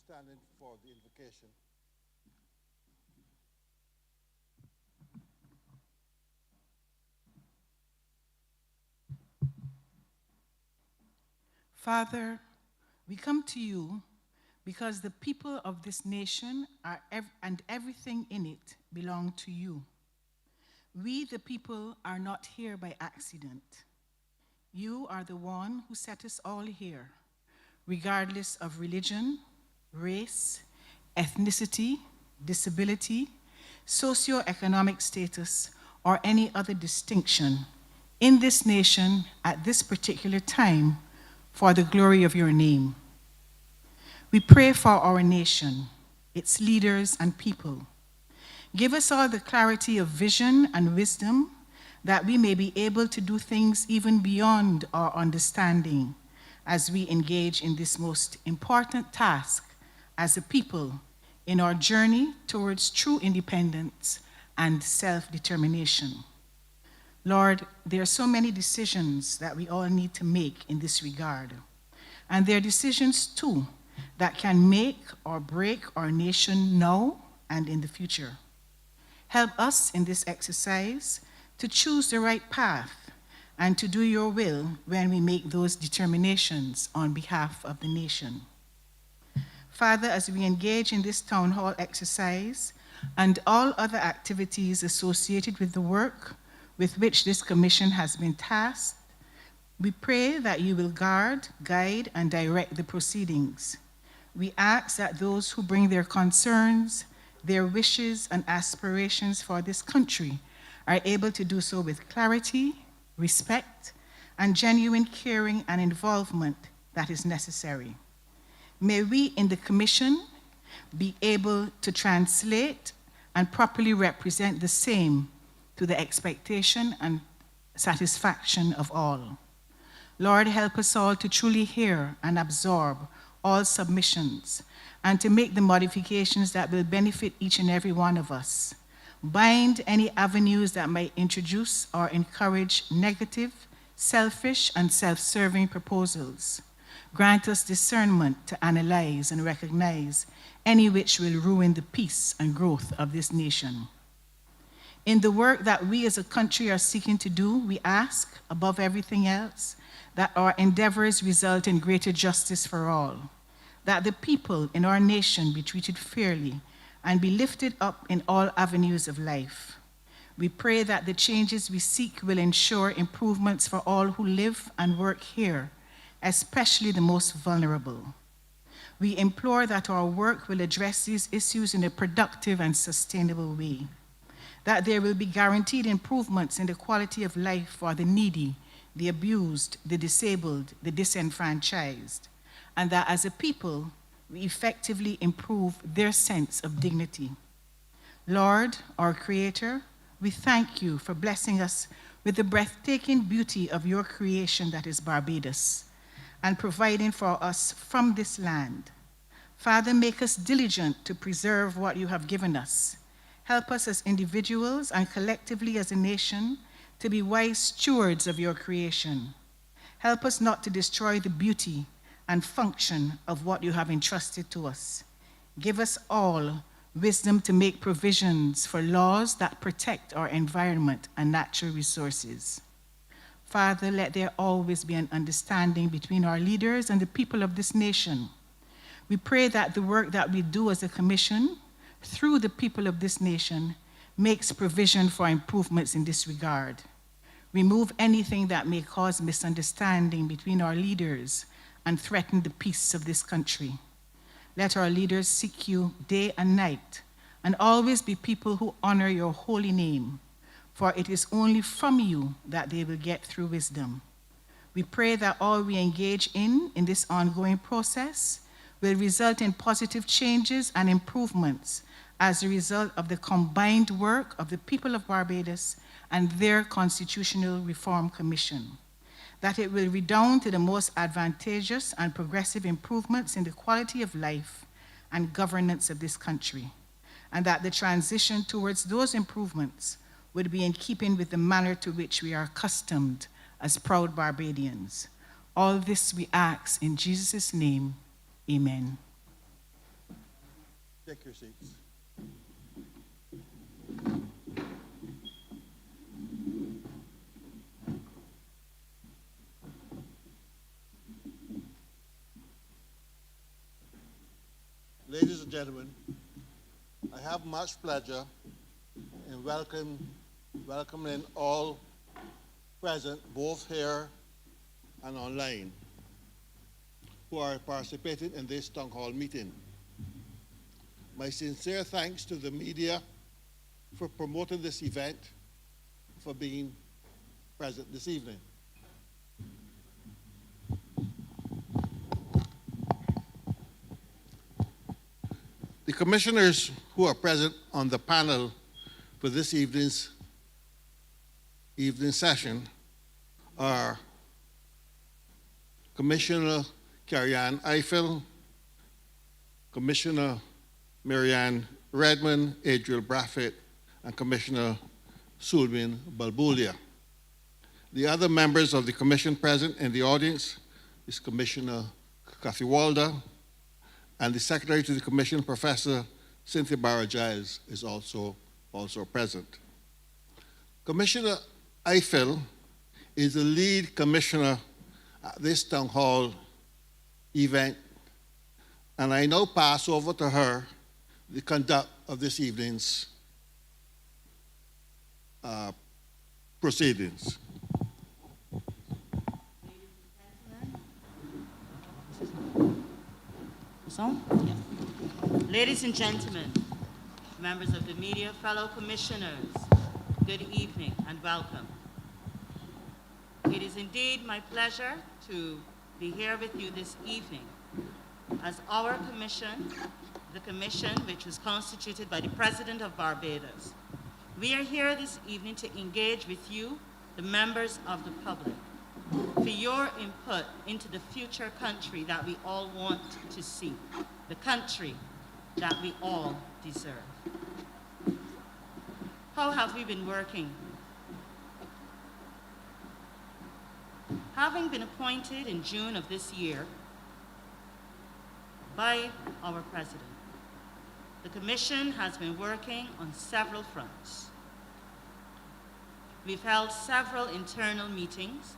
standing for the invocation. Father, we come to you because the people of this nation and everything in it belong to you. We, the people, are not here by accident. You are the one who set us all here, regardless of religion, race, ethnicity, disability, socioeconomic status, or any other distinction in this nation at this particular time for the glory of your name. We pray for our nation, its leaders and people. Give us all the clarity of vision and wisdom that we may be able to do things even beyond our understanding as we engage in this most important task as a people in our journey towards true independence and self-determination. Lord, there are so many decisions that we all need to make in this regard. And there are decisions, too, that can make or break our nation now and in the future. Help us in this exercise to choose the right path and to do your will when we make those determinations on behalf of the nation. Father, as we engage in this town hall exercise and all other activities associated with the work with which this commission has been tasked, we pray that you will guard, guide, and direct the proceedings. We ask that those who bring their concerns, their wishes, and aspirations for this country are able to do so with clarity, respect, and genuine caring and involvement that is necessary. May we in the commission be able to translate and properly represent the same to the expectation and satisfaction of all. Lord, help us all to truly hear and absorb all submissions and to make the modifications that will benefit each and every one of us. Bind any avenues that might introduce or encourage negative, selfish, and self-serving proposals. Grant us discernment to analyze and recognize any which will ruin the peace and growth of this nation. In the work that we as a country are seeking to do, we ask, above everything else, that our endeavors result in greater justice for all, that the people in our nation be treated fairly and be lifted up in all avenues of life. We pray that the changes we seek will ensure improvements for all who live and work here, especially the most vulnerable. We implore that our work will address these issues in a productive and sustainable way, that there will be guaranteed improvements in the quality of life for the needy, the abused, the disabled, the disenfranchised, and that as a people, we effectively improve their sense of dignity. Lord, our Creator, we thank you for blessing us with the breathtaking beauty of your creation that is Barbados, and providing for us from this land. Father, make us diligent to preserve what you have given us. Help us as individuals and collectively as a nation to be wise stewards of your creation. Help us not to destroy the beauty and function of what you have entrusted to us. Give us all wisdom to make provisions for laws that protect our environment and natural resources. Father, let there always be an understanding between our leaders and the people of this nation. We pray that the work that we do as a commission through the people of this nation makes provision for improvements in this regard. Remove anything that may cause misunderstanding between our leaders and threaten the peace of this country. Let our leaders seek you day and night, and always be people who honor your holy name, for it is only from you that they will get through wisdom. We pray that all we engage in this ongoing process will result in positive changes and improvements as a result of the combined work of the people of Barbados and their Constitutional Reform Commission, that it will redound to the most advantageous and progressive improvements in the quality of life and governance of this country, and that the transition towards those improvements would be in keeping with the manner to which we are accustomed as proud Barbadians. All this we ask in Jesus' name, amen. Take your seats. Ladies and gentlemen, I have much pleasure in welcoming all present, both here and online, who are participating in this town hall meeting. My sincere thanks to the media for promoting this event, for being present this evening. The commissioners who are present on the panel for this evening's session are Commissioner Carrie-Ann Eiffel, Commissioner Marianne Redmond, Adriel Braffett, and Commissioner Sulvin Balbulia. The other members of the commission present in the audience is Commissioner Kathy Walder, and the Secretary to the Commission, Professor Cynthia Barra-Giles, is also present. Commissioner Eiffel is the lead commissioner at this town hall event, and I now pass over to her the conduct of this evening's proceedings. Ladies and gentlemen, members of the media, fellow commissioners, good evening and welcome. It is indeed my pleasure to be here with you this evening as our commission, the commission which was constituted by the President of Barbados. We are here this evening to engage with you, the members of the public, for your input into the future country that we all want to see, the country that we all deserve. How have we been working? Having been appointed in June of this year by our President, the Commission has been working on several fronts. We've held several internal meetings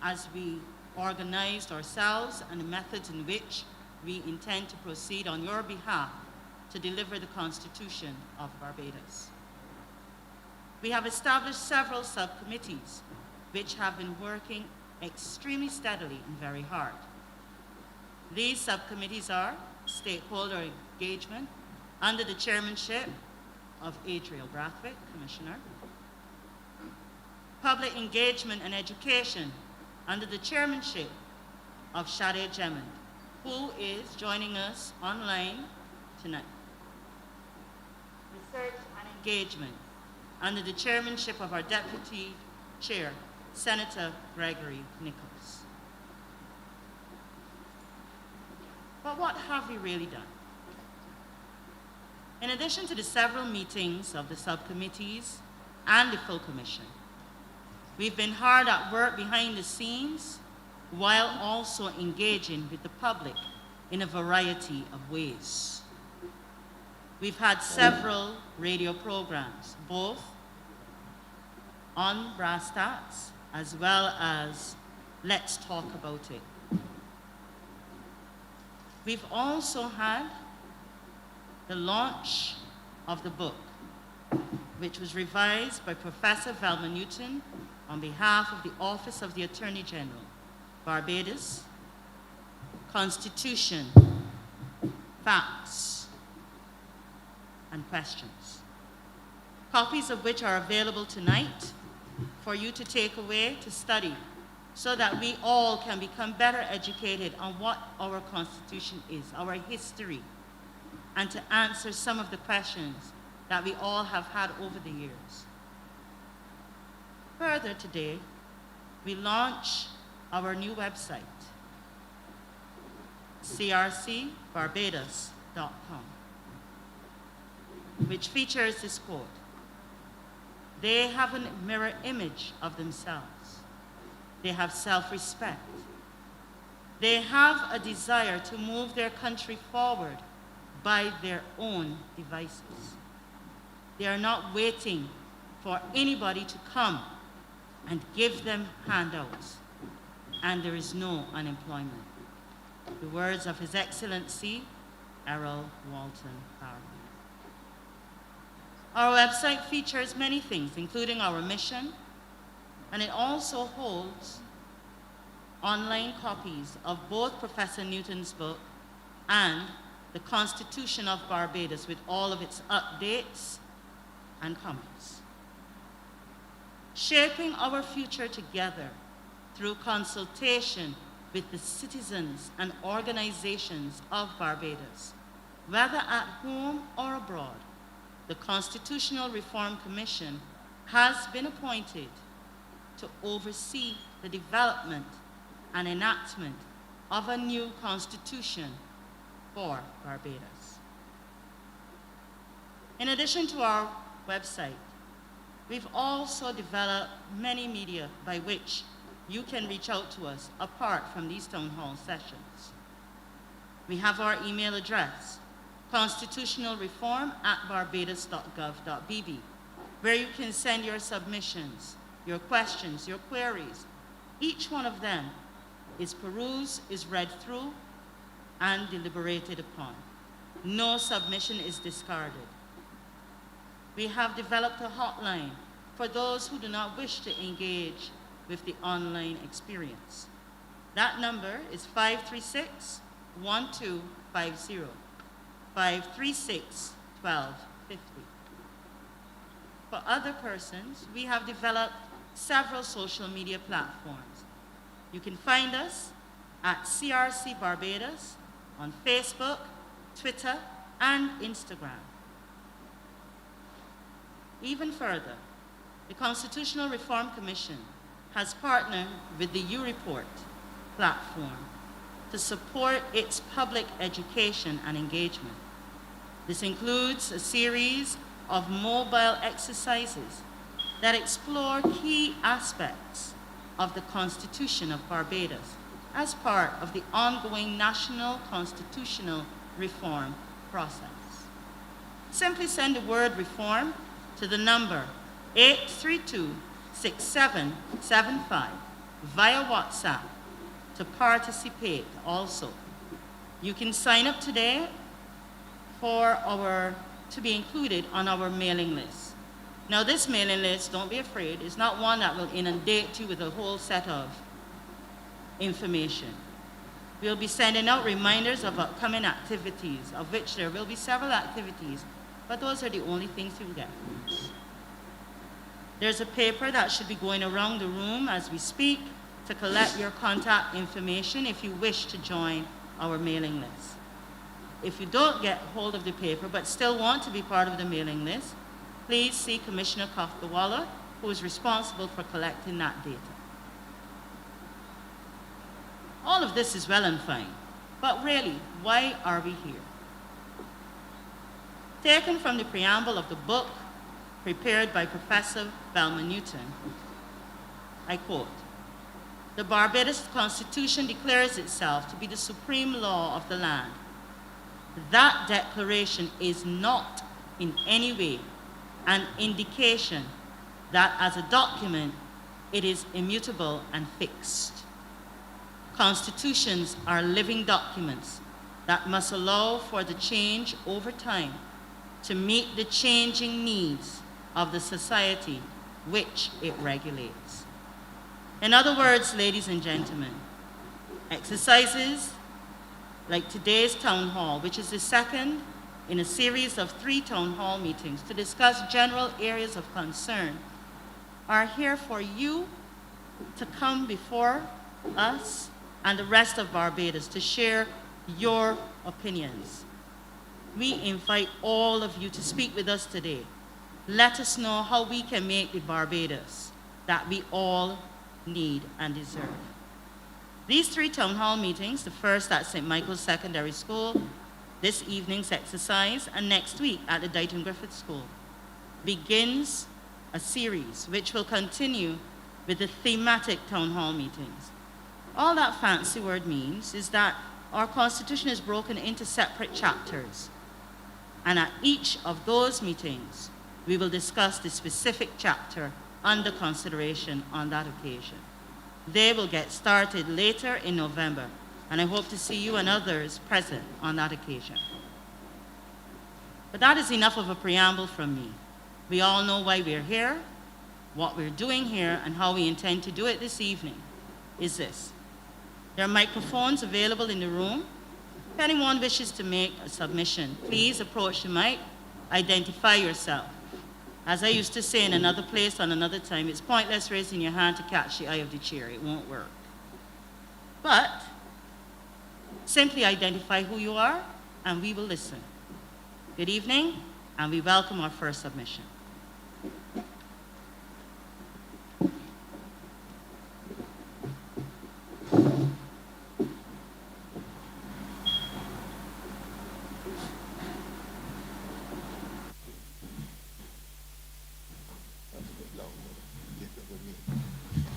as we organized ourselves and the methods in which we intend to proceed on your behalf to deliver the Constitution of Barbados. We have established several subcommittees which have been working extremely steadily and very hard. These subcommittees are stakeholder engagement under the chairmanship of Adriel Braffett, Commissioner, public engagement and education under the chairmanship of Shade Gemond, who is joining us online tonight. Research and engagement under the chairmanship of our Deputy Chair, Senator Gregory Nichols. But what have we really done? In addition to the several meetings of the subcommittees and the full commission, we've been hard at work behind the scenes while also engaging with the public in a variety of ways. We've had several radio programs, both on Brass Tacks as well as Let's Talk About It. We've also had the launch of the book, which was revised by Professor Velma Newton on behalf of the Office of the Attorney General, Barbados, Constitution, Facts, and Questions. Copies of which are available tonight for you to take away to study so that we all can become better educated on what our Constitution is, our history, and to answer some of the questions that we all have had over the years. Further today, we launch our new website, crcbarbados.com, which features this quote: "They have a mirror image of themselves. They have self-respect. They have a desire to move their country forward by their own devices. They are not waiting for anybody to come and give them handouts, and there is no unemployment. The words of His Excellency, Errol Walton Harvey. Our website features many things, including our mission, and it also holds online copies of both Professor Newton's book and the Constitution of Barbados with all of its updates and comments. Shaping our future together through consultation with the citizens and organizations of Barbados, whether at home or abroad, the Constitutional Reform Commission has been appointed to oversee the development and enactment of a new constitution for Barbados. In addition to our website, we've also developed many media by which you can reach out to us apart from these town hall sessions. We have our email address, constitutionalreform@barbados.gov.bb, where you can send your submissions, your questions, your queries. Each one of them is perused, is read through, and deliberated upon. No submission is discarded. We have developed a hotline for those who do not wish to engage with the online experience. That number is 536-1250, 536-1250. For other persons, we have developed several social media platforms. You can find us at CRC Barbados on Facebook, Twitter, and Instagram. Even further, the Constitutional Reform Commission has partnered with the U-Report platform to support its public education and engagement. This includes a series of mobile exercises that explore key aspects of the Constitution of Barbados as part of the ongoing national constitutional reform process. Simply send the word reform to the number 832-6775 via WhatsApp to participate also. You can sign up today to be included on our mailing list. Now this mailing list, don't be afraid, is not one that will inundate you with a whole set of information. We'll be sending out reminders of upcoming activities, of which there will be several activities, but those are the only things you'll get from us. There's a paper that should be going around the room as we speak to collect your contact information if you wish to join our mailing list. If you don't get hold of the paper but still want to be part of the mailing list, please see Commissioner Koftawala, who is responsible for collecting that data. All of this is well and fine, but really, why are we here? Taken from the preamble of the book prepared by Professor Velma Newton, I quote, "The Barbados Constitution declares itself to be the supreme law of the land. That declaration is not in any way an indication that as a document it is immutable and fixed. Constitutions are living documents that must allow for the change over time to meet the changing needs of the society which it regulates." In other words, ladies and gentlemen, exercises like today's town hall, which is the second in a series of 3 town hall meetings to discuss general areas of concern, are here for you to come before us and the rest of Barbados to share your opinions. We invite all of you to speak with us today. Let us know how we can make the Barbados that we all need and deserve. These 3 town hall meetings, the first at St. Michael's Secondary School, this evening's exercise, and next week at the Dighton Griffith School, begins a series which will continue with the thematic town hall meetings. All that fancy word means is that our Constitution is broken into separate chapters, and at each of those meetings, we will discuss the specific chapter under consideration on that occasion. They will get started later in November, and I hope to see you and others present on that occasion. But that is enough of a preamble from me. We all know why we're here, what we're doing here, and how we intend to do it this evening is this. There are microphones available in the room. If anyone wishes to make a submission, please approach the mic, identify yourself. As I used to say in another place on another time, it's pointless raising your hand to catch the eye of the chair. It won't work. But simply identify who you are, and we will listen. Good evening, and we welcome our first submission.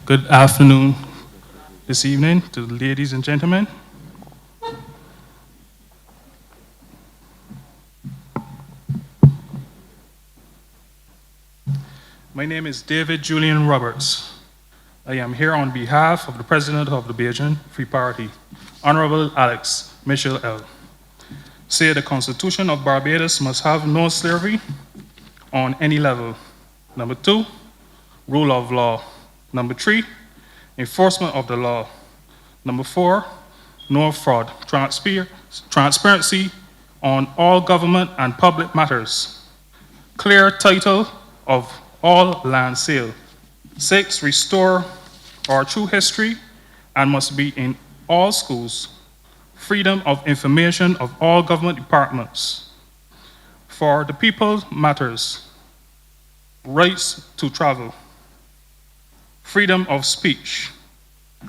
Good afternoon this evening to the ladies and gentlemen. My name is David Julian Roberts. I am here on behalf of the President of the Bajan Free Party, Honorable Alex Mitchell L. Say the Constitution of Barbados must have no slavery on any level. Number 2, rule of law. Number 3, enforcement of the law. Number 4, no fraud, transparency on all government and public matters. Clear title of all land sale. 6, restore our true history and must be in all schools. Freedom of information of all government departments. For the people matters. Rights to travel. Freedom of speech,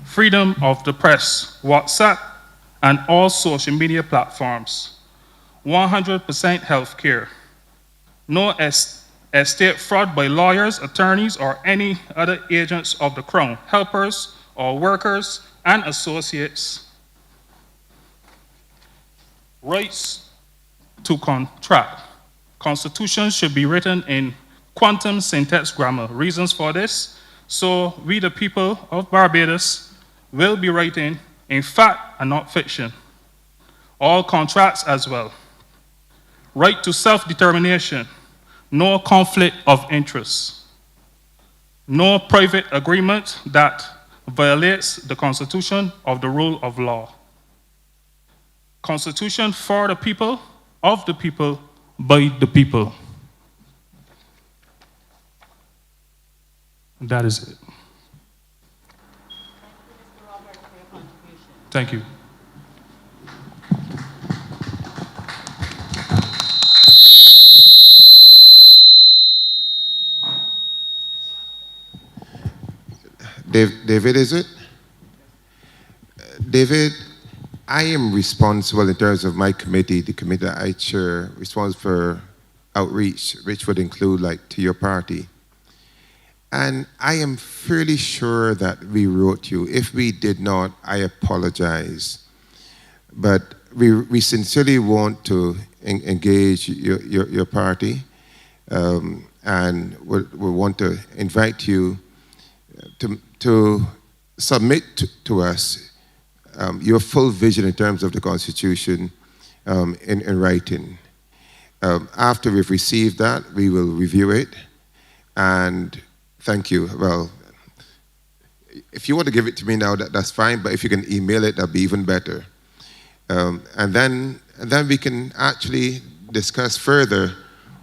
freedom of the press, WhatsApp, and all social media platforms, 100% health care, no estate fraud by lawyers, attorneys, or any other agents of the Crown, helpers or workers and associates, rights to contract. Constitution should be written in quantum syntax grammar. Reasons for this: so we, the people of Barbados, will be writing in fact and not fiction. All contracts as well. Right to self-determination. No conflict of interest. No private agreement that violates the Constitution of the rule of law. Constitution for the people, of the people, by the people. That is it. Thank you. David, is it? David, I am responsible in terms of my committee, the committee that I chair, responsible for outreach, which would include like to your party. And I am fairly sure that we wrote you. If we did not, I apologize. But we sincerely want to engage your party, and we want to invite you to submit to us your full vision in terms of the Constitution in writing. After we've received that, we will review it. And thank you. Well, if you want to give it to me now, that's fine. But if you can email it, that'd be even better. And then we can actually discuss further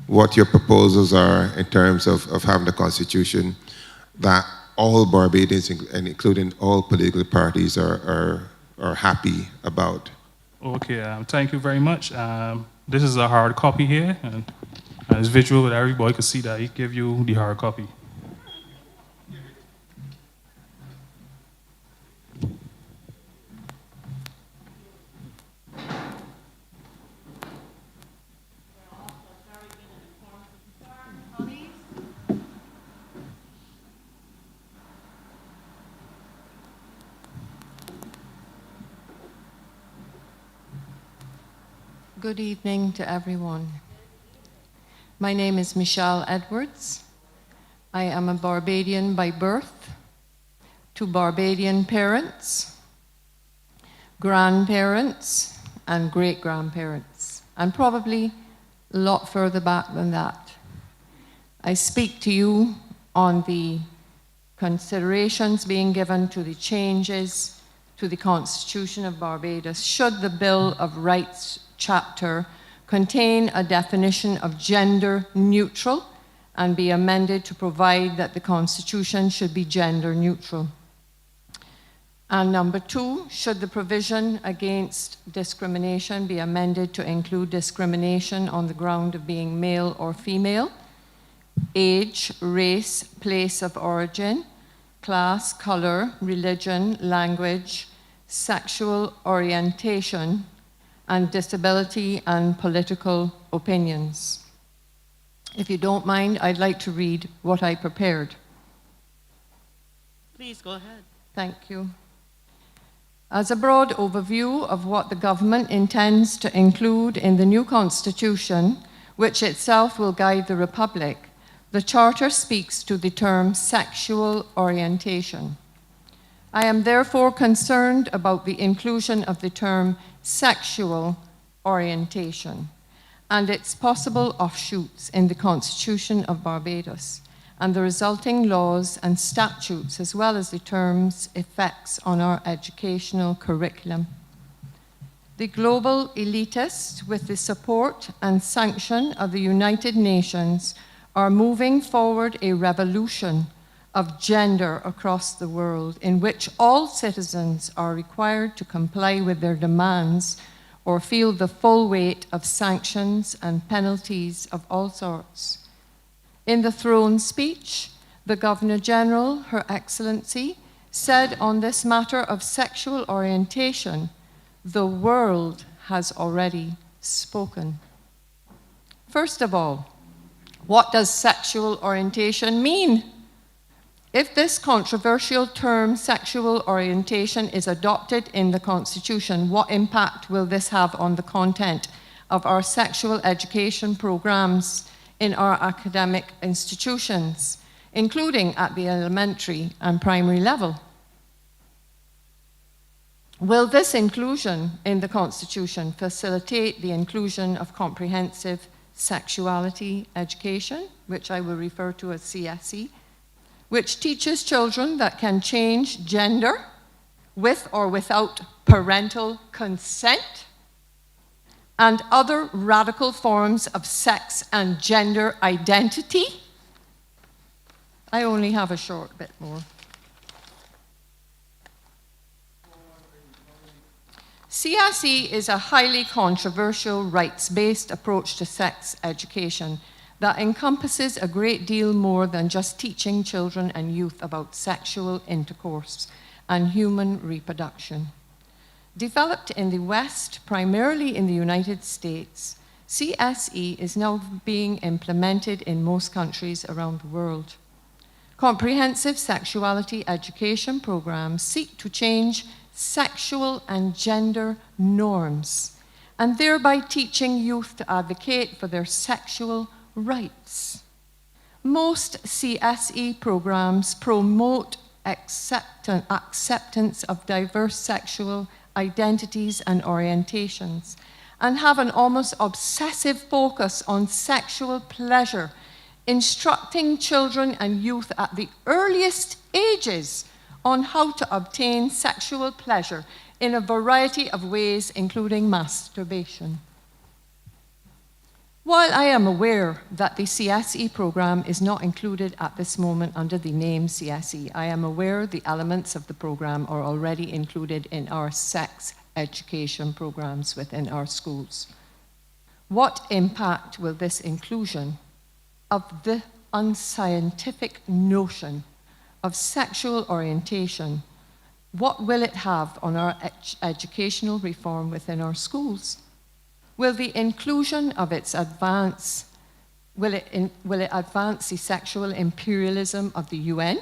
what your proposals are in terms of having a constitution that all Barbadians, and including all political parties, are happy about. Okay, thank you very much. This is a hard copy here, and it's visual, but everybody can see that. He give you the hard copy. Good evening to everyone. My name is Michelle Edwards. I am a Barbadian by birth, to Barbadian parents, grandparents, and great-grandparents, and probably a lot further back than that. I speak to you on the considerations being given to the changes to the Constitution of Barbados should the Bill of Rights chapter contain a definition of gender neutral and be amended to provide that the Constitution should be gender neutral. And number 2, should the provision against discrimination be amended to include discrimination on the ground of being male or female, age, race, place of origin, class, color, religion, language, sexual orientation, and disability and political opinions. If you don't mind, I'd like to read what I prepared. Please go ahead. Thank you. As a broad overview of what the government intends to include in the new Constitution, which itself will guide the Republic, the Charter speaks to the term sexual orientation. I am therefore concerned about the inclusion of the term sexual orientation and its possible offshoots in the Constitution of Barbados and the resulting laws and statutes, as well as the term's effects on our educational curriculum. The global elitists, with the support and sanction of the United Nations, are moving forward a revolution of gender across the world in which all citizens are required to comply with their demands or feel the full weight of sanctions and penalties of all sorts. In the throne speech, the Governor-General, Her Excellency, said on this matter of sexual orientation, the world has already spoken. First of all, what does sexual orientation mean? If this controversial term, sexual orientation, is adopted in the Constitution, what impact will this have on the content of our sexual education programs in our academic institutions, including at the elementary and primary level? Will this inclusion in the Constitution facilitate the inclusion of comprehensive sexuality education, which I will refer to as CSE, which teaches children that can change gender with or without parental consent, and other radical forms of sex and gender identity? I only have a short bit more. CSE is a highly controversial rights-based approach to sex education that encompasses a great deal more than just teaching children and youth about sexual intercourse and human reproduction. Developed in the West, primarily in the United States, CSE is now being implemented in most countries around the world. Comprehensive sexuality education programs seek to change sexual and gender norms, and thereby teaching youth to advocate for their sexual rights. Most CSE programs promote acceptance of diverse sexual identities and orientations, and have an almost obsessive focus on sexual pleasure, instructing children and youth at the earliest ages on how to obtain sexual pleasure in a variety of ways, including masturbation. While I am aware that the CSE program is not included at this moment under the name CSE, I am aware the elements of the program are already included in our sex education programs within our schools. What impact will this inclusion of the unscientific notion of sexual orientation, what will it have on our educational reform within our schools? Will the inclusion of its advance, will it advance the sexual imperialism of the UN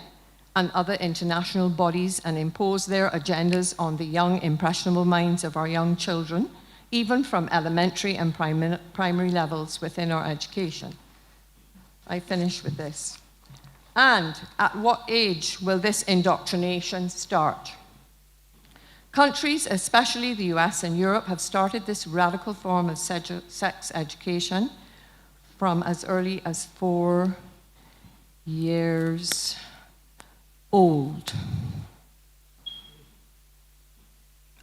and other international bodies and impose their agendas on the young, impressionable minds of our young children, even from elementary and primary levels within our education? I finish with this. And at what age will this indoctrination start? Countries, especially the US and Europe, have started this radical form of sex education from as early as 4 years old.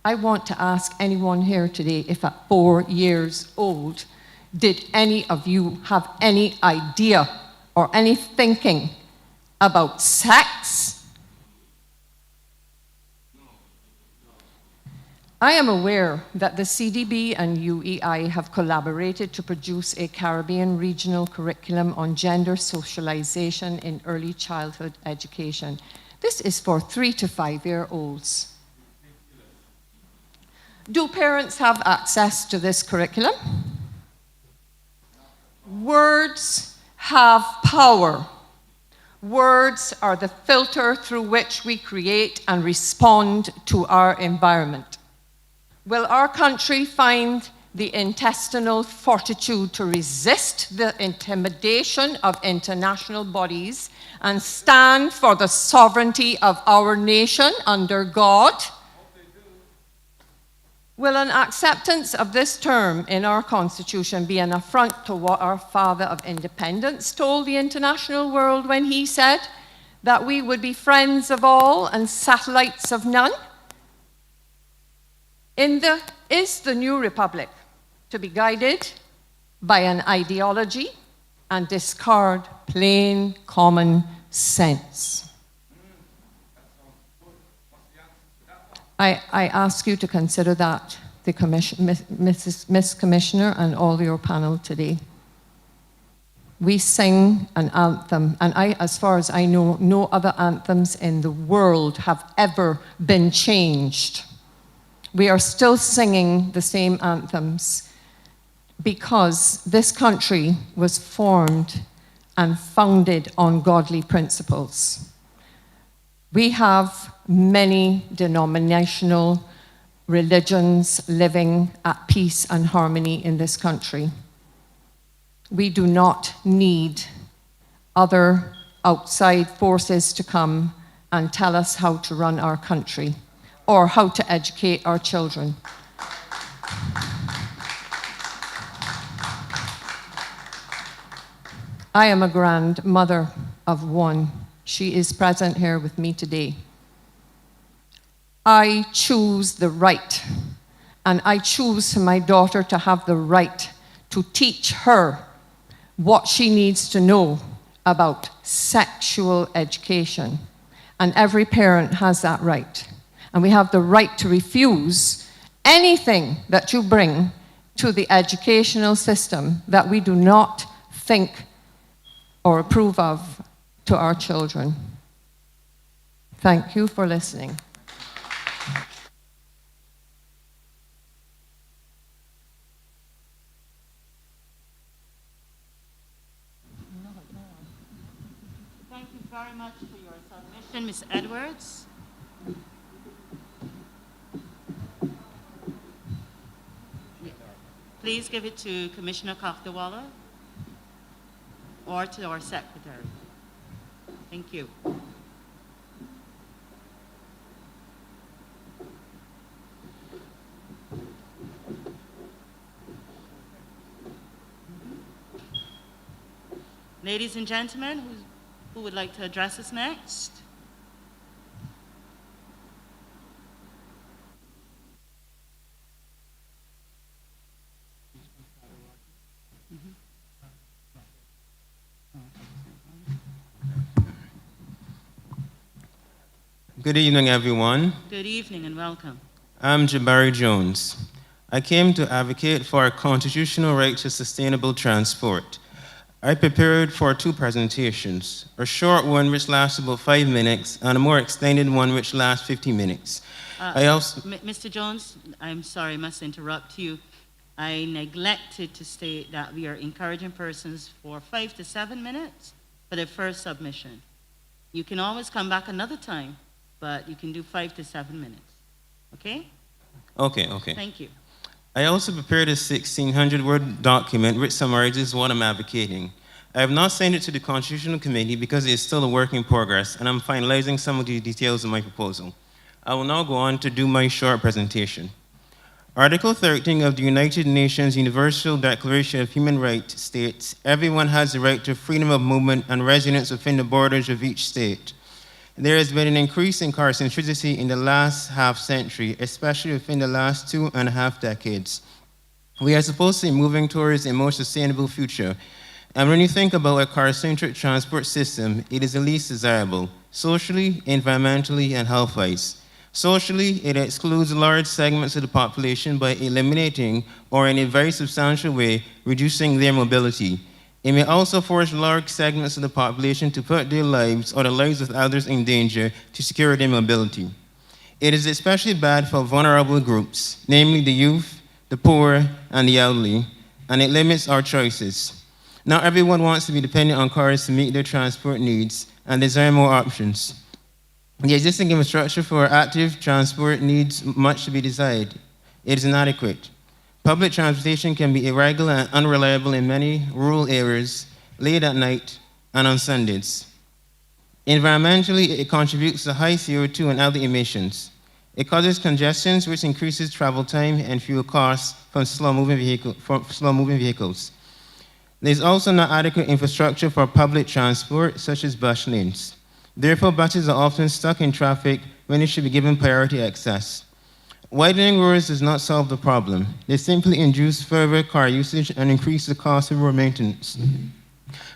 I want to ask anyone here today if at 4 years old, did any of you have any idea or any thinking about sex? I am aware that the CDB and UEI have collaborated to produce a Caribbean regional curriculum on gender socialization in early childhood education. This is for 3 to 5-year-olds. Do parents have access to this curriculum? Words have power. Words are the filter through which we create and respond to our environment. Will our country find the intestinal fortitude to resist the intimidation of international bodies and stand for the sovereignty of our nation under God? Will an acceptance of this term in our Constitution be an affront to what our father of independence told the international world when he said that we would be friends of all and satellites of none? Is the new republic to be guided by an ideology and discard plain common sense? I ask you to consider that, Miss Commissioner and all your panel today. We sing an anthem, and as far as I know, no other anthems in the world have ever been changed. We are still singing the same anthems because this country was formed and founded on godly principles. We have many denominational religions living at peace and harmony in this country. We do not need other outside forces to come and tell us how to run our country or how to educate our children. I am a grandmother of one. She is present here with me today. I choose the right, and I choose for my daughter to have the right to teach her what she needs to know about sexual education. And every parent has that right. And we have the right to refuse anything that you bring to the educational system that we do not think or approve of to our children. Thank you for listening. Thank you very much for your submission, Ms. Edwards. Please give it to Commissioner Kochtawala or to our secretary. Thank you. Ladies and gentlemen, who would like to address us next? Good evening, everyone. Good evening and welcome. I'm Jabari Jones. I came to advocate for a constitutional right to sustainable transport. I prepared for 2 presentations, a short one which lasts about 5 minutes and a more extended one which lasts 50 minutes. Mr. Jones, I'm sorry, I must interrupt you. I neglected to state that we are encouraging persons for 5 to 7 minutes for their first submission. You can always come back another time, but you can do 5 to 7 minutes. Okay? Okay. Thank you. I also prepared a 1,600-word document which summarizes what I'm advocating. I have not sent it to the Constitutional Committee because it is still a work in progress, and I'm finalizing some of the details of my proposal. I will now go on to do my short presentation. Article 13 of the United Nations Universal Declaration of Human Rights states, "Everyone has the right to freedom of movement and residence within the borders of each state." There has been an increase in car centricity in the last half century, especially within the last 2.5 decades. We are supposed to be moving towards a more sustainable future. And when you think about a car-centric transport system, it is the least desirable, socially, environmentally, and health-wise. Socially, it excludes large segments of the population by eliminating, or in a very substantial way, reducing their mobility. It may also force large segments of the population to put their lives or the lives of others in danger to secure their mobility. It is especially bad for vulnerable groups, namely the youth, the poor, and the elderly, and it limits our choices. Not everyone wants to be dependent on cars to meet their transport needs and desire more options. The existing infrastructure for active transport needs much to be desired. It is inadequate. Public transportation can be irregular and unreliable in many rural areas, late at night, and on Sundays. Environmentally, it contributes to high CO2 and other emissions. It causes congestions, which increases travel time and fuel costs from slow-moving vehicles. There's also not adequate infrastructure for public transport, such as bus lanes. Therefore, buses are often stuck in traffic when they should be given priority access. Widening roads does not solve the problem. They simply induce further car usage and increase the cost of road maintenance.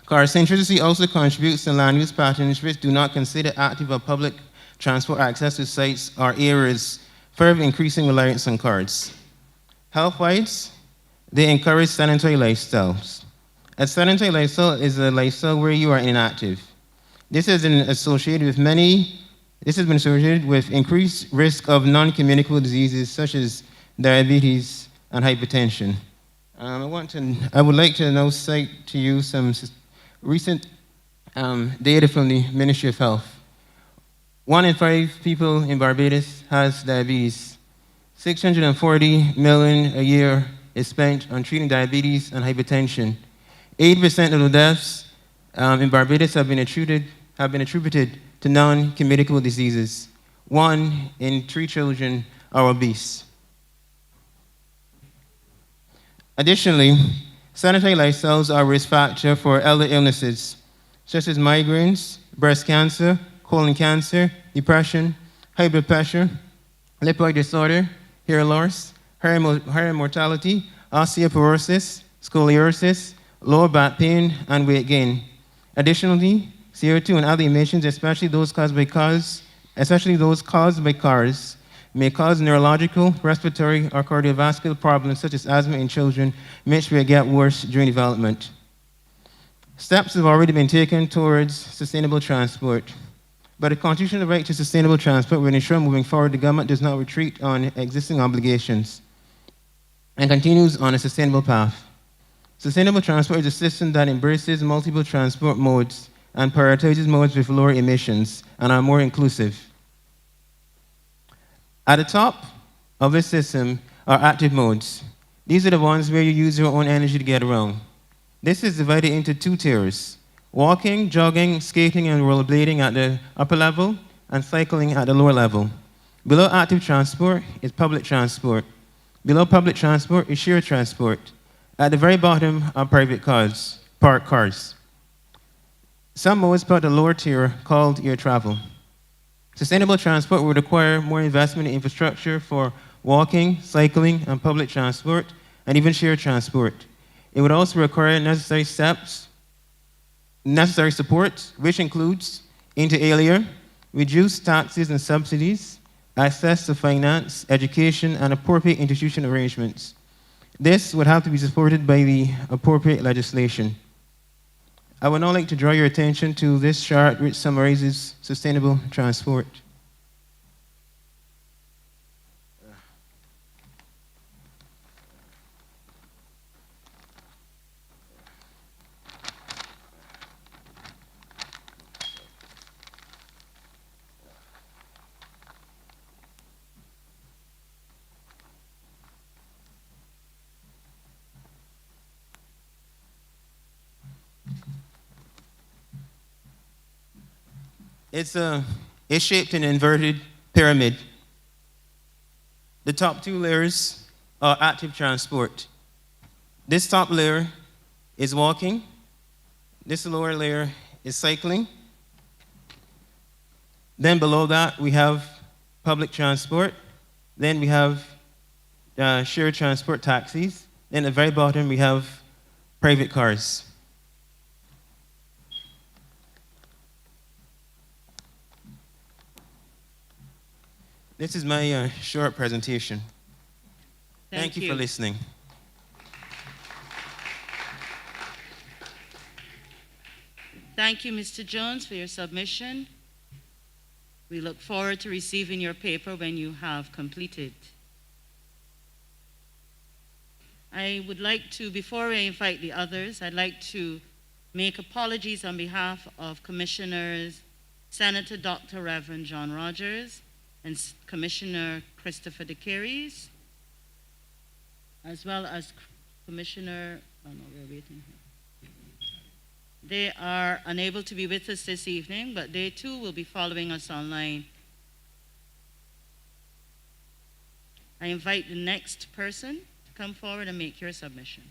Car centricity also contributes to land use patterns which do not consider active or public transport access to sites or areas, further increasing reliance on cars. Health-wise, they encourage sedentary lifestyles. A sedentary lifestyle is a lifestyle where you are inactive. This has been associated with increased risk of non-communicable diseases such as diabetes and hypertension. I would like to now cite to you some recent data from the Ministry of Health. 1 in 5 people in Barbados has diabetes. 640 million a year is spent on treating diabetes and hypertension. 80% of the deaths in Barbados have been attributed to non-communicable diseases. 1 in 3 children are obese. Additionally, sedentary lifestyles are a risk factor for other illnesses, such as migraines, breast cancer, colon cancer, depression, high blood pressure, lipoid disorder, hair loss, hair mortality, osteoporosis, scoliosis, lower back pain, and weight gain. Additionally, CO2 and other emissions, especially those caused by cars, may cause neurological, respiratory, or cardiovascular problems such as asthma in children, which will get worse during development. Steps have already been taken towards sustainable transport, but the constitutional right to sustainable transport will ensure moving forward the government does not retreat on existing obligations and continues on a sustainable path. Sustainable transport is a system that embraces multiple transport modes and prioritizes modes with lower emissions and are more inclusive. At the top of this system are active modes. These are the ones where you use your own energy to get around. This is divided into 2 tiers: walking, jogging, skating, and rollerblading at the upper level, and cycling at the lower level. Below active transport is public transport. Below public transport is shared transport. At the very bottom are private cars, parked cars. Some modes part of the lower tier called air travel. Sustainable transport would require more investment in infrastructure for walking, cycling, and public transport, and even shared transport. It would also require necessary support, which includes, inter alia, reduced taxes and subsidies, access to finance, education, and appropriate institutional arrangements. This would have to be supported by the appropriate legislation. I would now like to draw your attention to this chart which summarizes sustainable transport. It's shaped in an inverted pyramid. The top two layers are active transport. This top layer is walking. This lower layer is cycling. Then below that, we have public transport. Then we have shared transport taxis. Then at the very bottom, we have private cars. This is my short presentation. Thank you for listening. Thank you, Mr. Jones, for your submission. We look forward to receiving your paper when you have completed. I would like to, before we invite the others, I'd like to make apologies on behalf of Commissioners Senator Dr. Reverend John Rogers and Commissioner Christopher DeCaries, as well as Commissioner, oh no, we're waiting here. They are unable to be with us this evening, but they too will be following us online. I invite the next person to come forward and make your submission.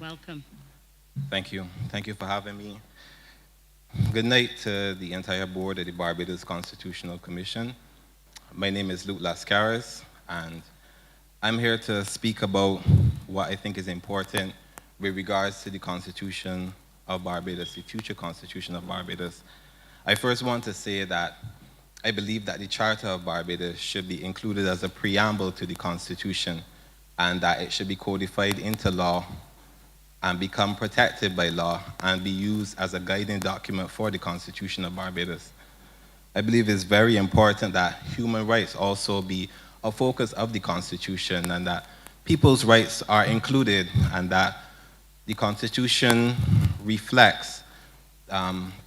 Welcome. Thank you. Thank you for having me. Good night to the entire board of the Barbados Constitutional Commission. My name is Luke Lascaris, and I'm here to speak about what I think is important with regards to the Constitution of Barbados, the future Constitution of Barbados. I first want to say that I believe that the Charter of Barbados should be included as a preamble to the Constitution, and that it should be codified into law and become protected by law and be used as a guiding document for the Constitution of Barbados. I believe it's very important that human rights also be a focus of the Constitution, and that people's rights are included, and that the Constitution reflects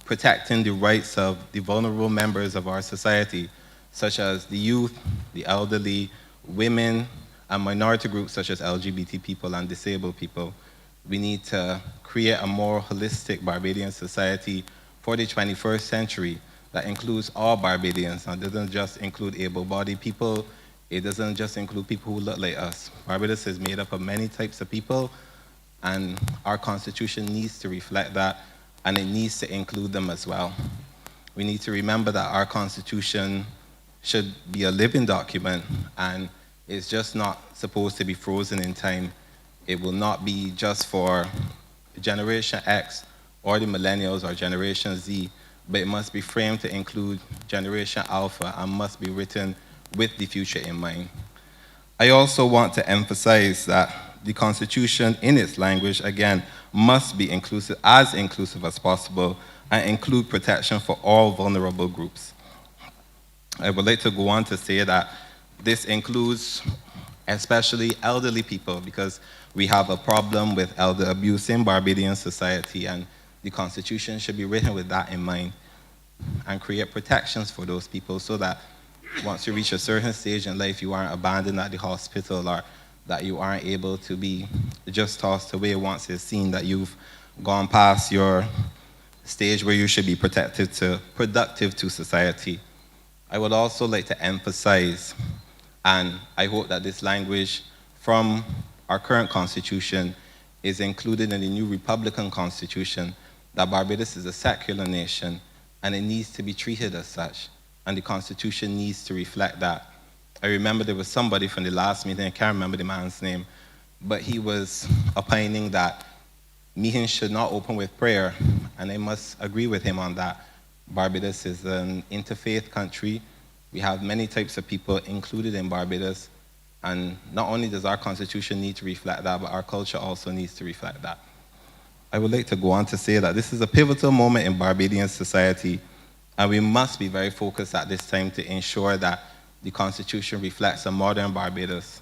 protecting the rights of the vulnerable members of our society, such as the youth, the elderly, women, and minority groups such as LGBT people and disabled people. We need to create a more holistic Barbadian society for the 21st century that includes all Barbadians and doesn't just include able-bodied people. It doesn't just include people who look like us. Barbados is made up of many types of people, and our Constitution needs to reflect that, and it needs to include them as well. We need to remember that our Constitution should be a living document, and it's just not supposed to be frozen in time. It will not be just for Generation X or the millennials or Generation Z, but it must be framed to include Generation Alpha and must be written with the future in mind. I also want to emphasize that the Constitution in its language, again, must be inclusive as possible, and include protection for all vulnerable groups. I would like to go on to say that this includes especially elderly people, because we have a problem with elder abuse in Barbadian society, and the Constitution should be written with that in mind and create protections for those people, so that once you reach a certain stage in life, you aren't abandoned at the hospital, or that you aren't able to be just tossed away once it's seen that you've gone past your stage where you should be productive to society. I would also like to emphasize, and I hope that this language from our current Constitution is included in the new Republican Constitution, that Barbados is a secular nation and it needs to be treated as such, and the Constitution needs to reflect that. I remember there was somebody from the last meeting, I can't remember the man's name, but he was opining that meetings should not open with prayer, and I must agree with him on that. Barbados is an interfaith country. We have many types of people included in Barbados, and not only does our Constitution need to reflect that, but our culture also needs to reflect that. I would like to go on to say that this is a pivotal moment in Barbadian society, and we must be very focused at this time to ensure that the Constitution reflects a modern Barbados.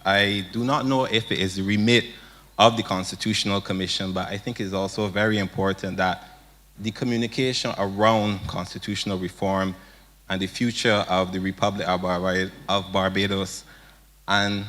I do not know if it is the remit of the Constitutional Commission, but I think it's also very important that the communication around constitutional reform and the future of the Republic of Barbados, and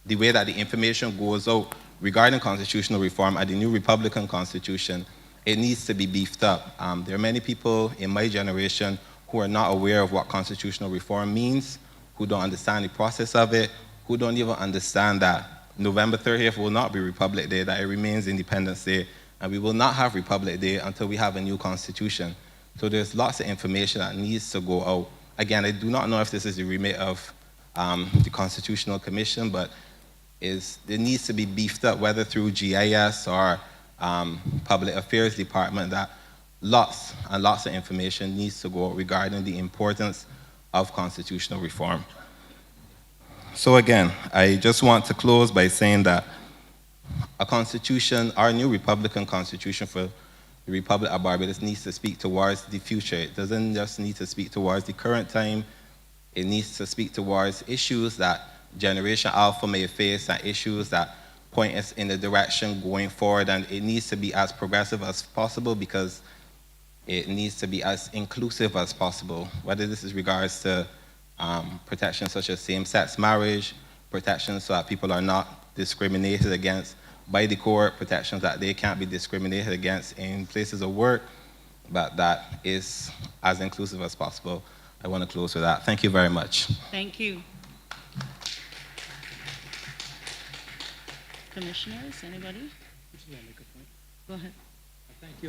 the way that the information goes out regarding constitutional reform and the new Republican Constitution, it needs to be beefed up. There are many people in my generation who are not aware of what constitutional reform means, who don't understand the process of it, who don't even understand that November 30th will not be Republic Day, that it remains Independence Day, and we will not have Republic Day until we have a new constitution. So there's lots of information that needs to go out. Again, I do not know if this is the remit of the Constitutional Commission, but it needs to be beefed up, whether through GIS or Public Affairs Department, that lots and lots of information needs to go out regarding the importance of constitutional reform. So again, I just want to close by saying that a constitution, our new Republican Constitution for the Republic of Barbados, needs to speak towards the future. It doesn't just need to speak towards the current time. It needs to speak towards issues that Generation Alpha may face, and issues that point us in the direction going forward, and it needs to be as progressive as possible because it needs to be as inclusive as possible, whether this is regards to protections such as same-sex marriage, protections so that people are not discriminated against by the court, protections that they can't be discriminated against in places of work, but that is as inclusive as possible. I want to close with that. Thank you very much. Thank you. Commissioners, anybody? Go ahead. Thank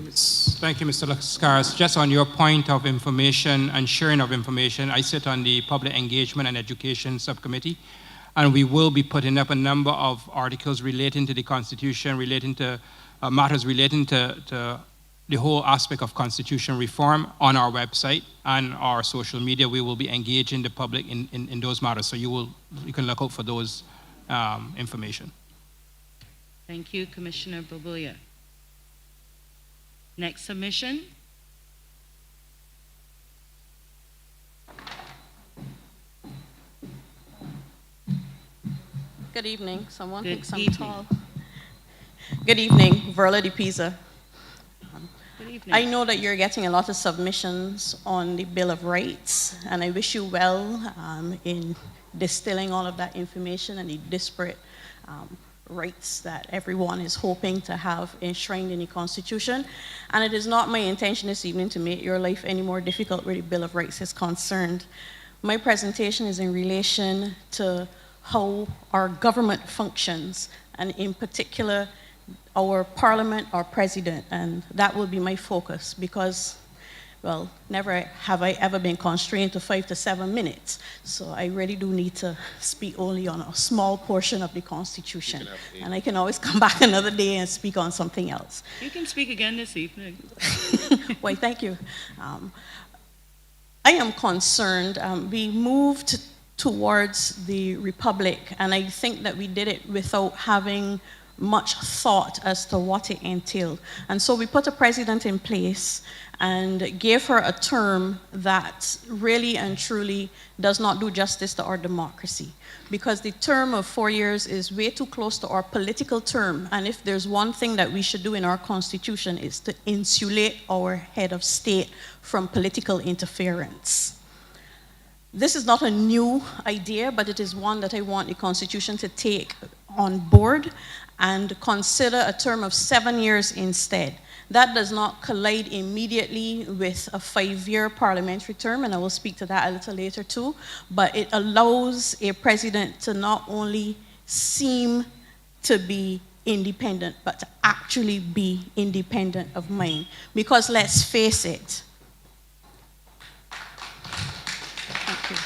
you, Mr. Lascaris. Just on your point of information and sharing of information, I sit on the Public Engagement and Education Subcommittee, and we will be putting up a number of articles relating to the Constitution, relating to matters relating to the whole aspect of constitutional reform on our website and our social media. We will be engaging the public in those matters, so you can look out for those information. Thank you, Commissioner Babuya. Next submission. Good evening. Someone Good thinks I'm evening. tall. Good evening, Verla de Pisa. Good evening. I know that you're getting a lot of submissions on the Bill of Rights, and I wish you well in distilling all of that information and the disparate rights that everyone is hoping to have enshrined in the Constitution. And it is not my intention this evening to make your life any more difficult where the Bill of Rights is concerned. My presentation is in relation to how our government functions, and in particular, our parliament, our president, and that will be my focus because, well, never have I ever been constrained to 5 to 7 minutes. So I really do need to speak only on a small portion of the Constitution. And I can always come back another day and speak on something else. You can speak again this evening. Why, thank you. I am concerned. We moved towards the Republic, and I think that we did it without having much thought as to what it entailed. And so we put a president in place and gave her a term that really and truly does not do justice to our democracy, because the term of 4 years is way too close to our political term. And if there's one thing that we should do in our Constitution, is to insulate our head of state from political interference. This is not a new idea, but it is one that I want the Constitution to take on board and consider a term of 7 years instead. That does not collide immediately with a 5-year parliamentary term, and I will speak to that a little later too, but it allows a president to not only seem to be independent, but to actually be independent of mind. Because let's face it, thank you.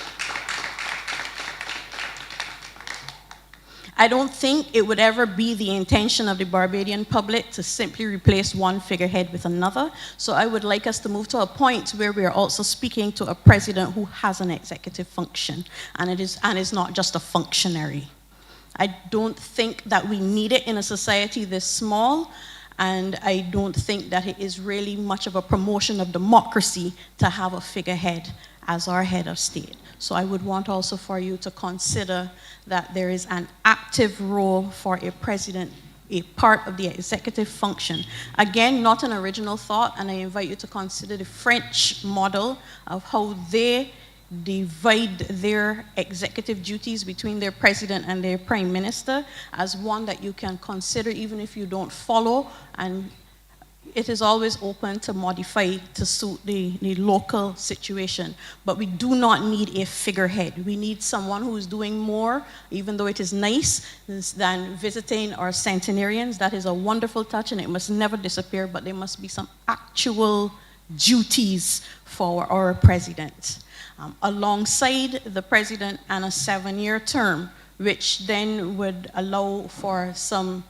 I don't think it would ever be the intention of the Barbadian public to simply replace one figurehead with another. So I would like us to move to a point where we are also speaking to a president who has an executive function and is not just a functionary. I don't think that we need it in a society this small, and I don't think that it is really much of a promotion of democracy to have a figurehead as our head of state. So I would want also for you to consider that there is an active role for a president a part of the executive function. Again, not an original thought, and I invite you to consider the French model of how they divide their executive duties between their president and their prime minister as one that you can consider even if you don't follow, and it is always open to modify to suit the local situation. But we do not need a figurehead. We need someone who is doing more, even though it is nice, than visiting our centenarians. That is a wonderful touch, and it must never disappear, but there must be some actual duties for our president. Alongside the president and a 7-year term, which then would allow for some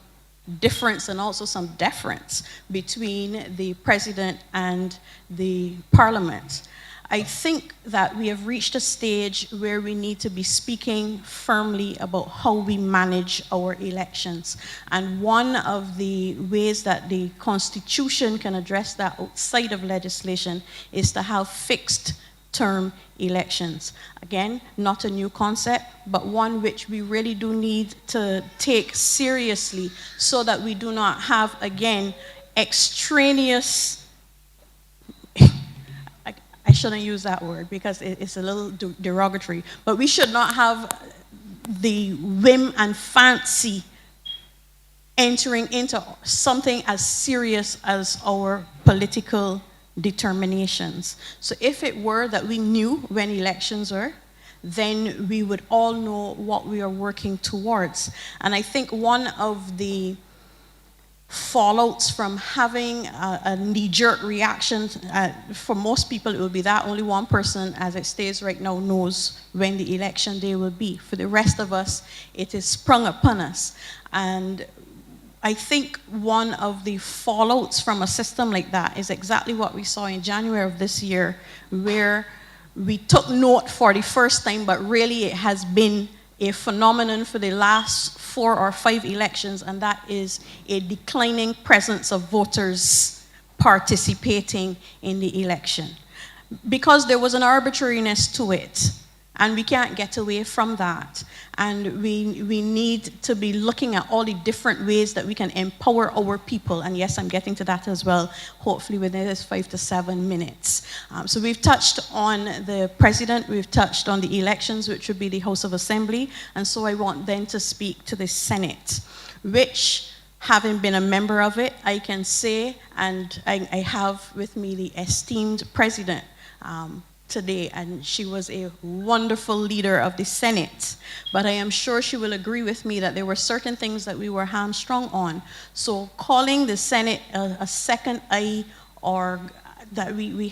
difference and also some deference between the president and the parliament. I think that we have reached a stage where we need to be speaking firmly about how we manage our elections. And one of the ways that the Constitution can address that outside of legislation is to have fixed term elections. Again, not a new concept, but one which we really do need to take seriously so that we do not have, again, extraneous, I shouldn't use that word because it's a little derogatory, but we should not have the whim and fancy entering into something as serious as our political determinations. So if it were that we knew when elections were, then we would all know what we are working towards. And I think one of the fallouts from having a knee-jerk reaction, for most people it will be that only one person as it stays right now knows when the election day will be. For the rest of us, it is sprung upon us. And I think one of the fallouts from a system like that is exactly what we saw in January of this year, where we took note for the first time, but really it has been a phenomenon for the last 4 or 5 elections, and that is a declining presence of voters participating in the election. Because there was an arbitrariness to it, and we can't get away from that. And we need to be looking at all the different ways that we can empower our people. And yes, I'm getting to that as well, hopefully within this 5 to 7 minutes. So we've touched on the president, we've touched on the elections, which would be the House of Assembly. And so I want then to speak to the Senate, which, having been a member of it, I can say, and I have with me the esteemed president, today, and she was a wonderful leader of the Senate. But I am sure she will agree with me that there were certain things that we were hamstrung on. So calling the Senate a second eye, or that we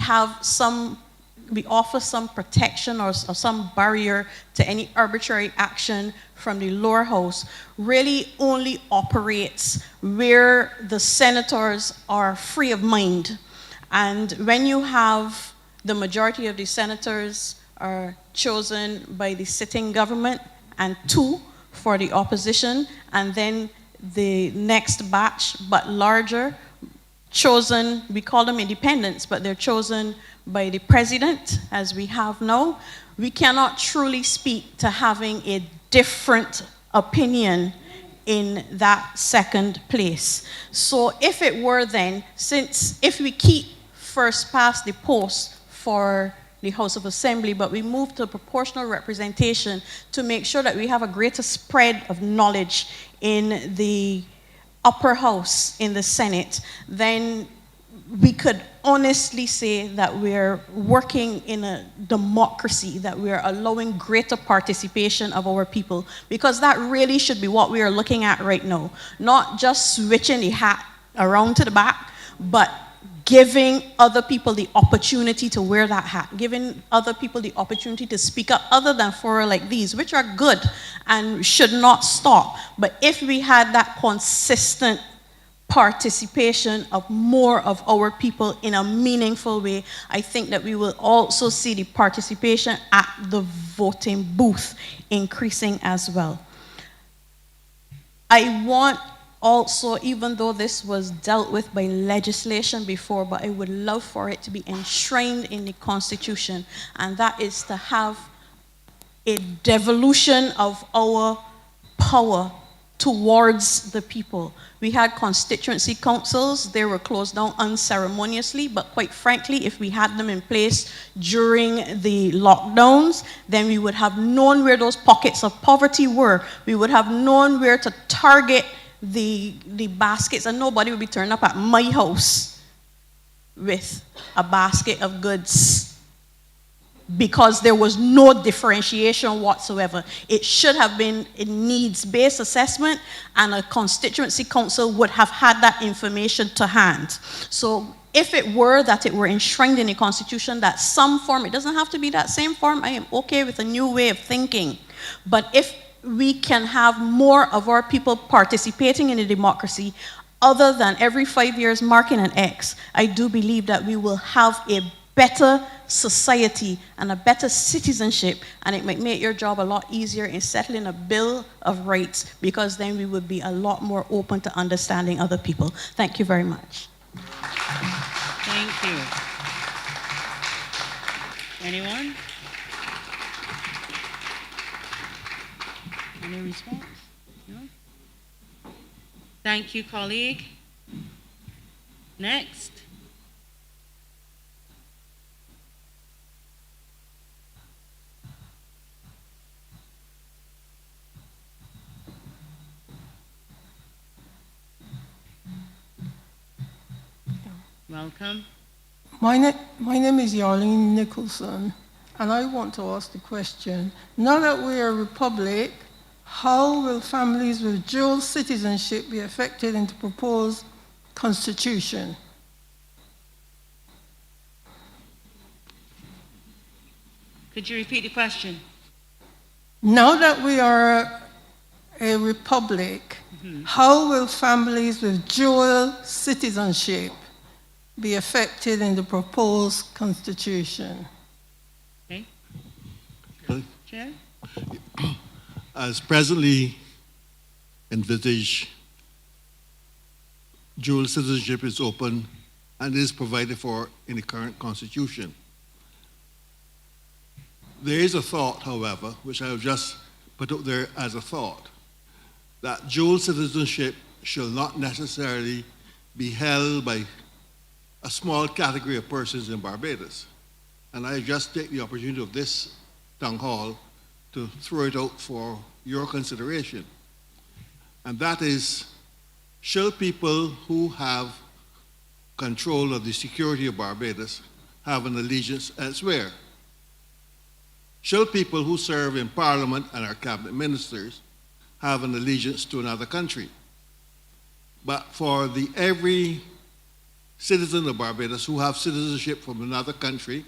offer some protection or some barrier to any arbitrary action from the lower house, really only operates where the senators are free of mind. And when you have the majority of the senators are chosen by the sitting government and 2 for the opposition, and then the next batch, but larger, chosen, we call them independents, but they're chosen by the president, as we have now. We cannot truly speak to having a different opinion in that second place. So if it were then, if we keep first past the post for the House of Assembly, but we move to proportional representation to make sure that we have a greater spread of knowledge in the upper house, in the Senate, then we could honestly say that we're working in a democracy, that we're allowing greater participation of our people, because that really should be what we are looking at right now. Not just switching the hat around to the back, but giving other people the opportunity to wear that hat, giving other people the opportunity to speak up other than fora like these, which are good and should not stop. But if we had that consistent participation of more of our people in a meaningful way, I think that we will also see the participation at the voting booth increasing as well. I want also, even though this was dealt with by legislation before, but I would love for it to be enshrined in the Constitution, and that is to have a devolution of our power towards the people. We had constituency councils. They were closed down unceremoniously, but quite frankly, if we had them in place during the lockdowns, then we would have known where those pockets of poverty were. We would have known where to target the baskets, and nobody would be turning up at my house with a basket of goods because there was no differentiation whatsoever. It should have been a needs-based assessment, and a constituency council would have had that information to hand. So if it were that it were enshrined in the Constitution that some form, it doesn't have to be that same form, I am okay with a new way of thinking. But if we can have more of our people participating in a democracy other than every 5 years marking an X, I do believe that we will have a better society and a better citizenship, and it might make your job a lot easier in settling a bill of rights, because then we would be a lot more open to understanding other people. Thank you very much. Thank you. Anyone? Any response? No? Thank you, colleague. Next. Welcome. My name is Yarlene Nicholson, and I want to ask the question, now that we are a republic, how will families with dual citizenship be affected in the proposed constitution? Could you repeat the question? Now that we are a republic, how will families with dual citizenship be affected in the proposed constitution? Okay. Chair? As presently envisaged, dual citizenship is open and is provided for in the current constitution. There is a thought, however, which I have just put out there as a thought, that dual citizenship shall not necessarily be held by a small category of persons in Barbados. And I just take the opportunity of this town hall to throw it out for your consideration. And that is, shall people who have control of the security of Barbados have an allegiance elsewhere? Shall people who serve in Parliament and are cabinet ministers have an allegiance to another country? But for every citizen of Barbados who have citizenship from another country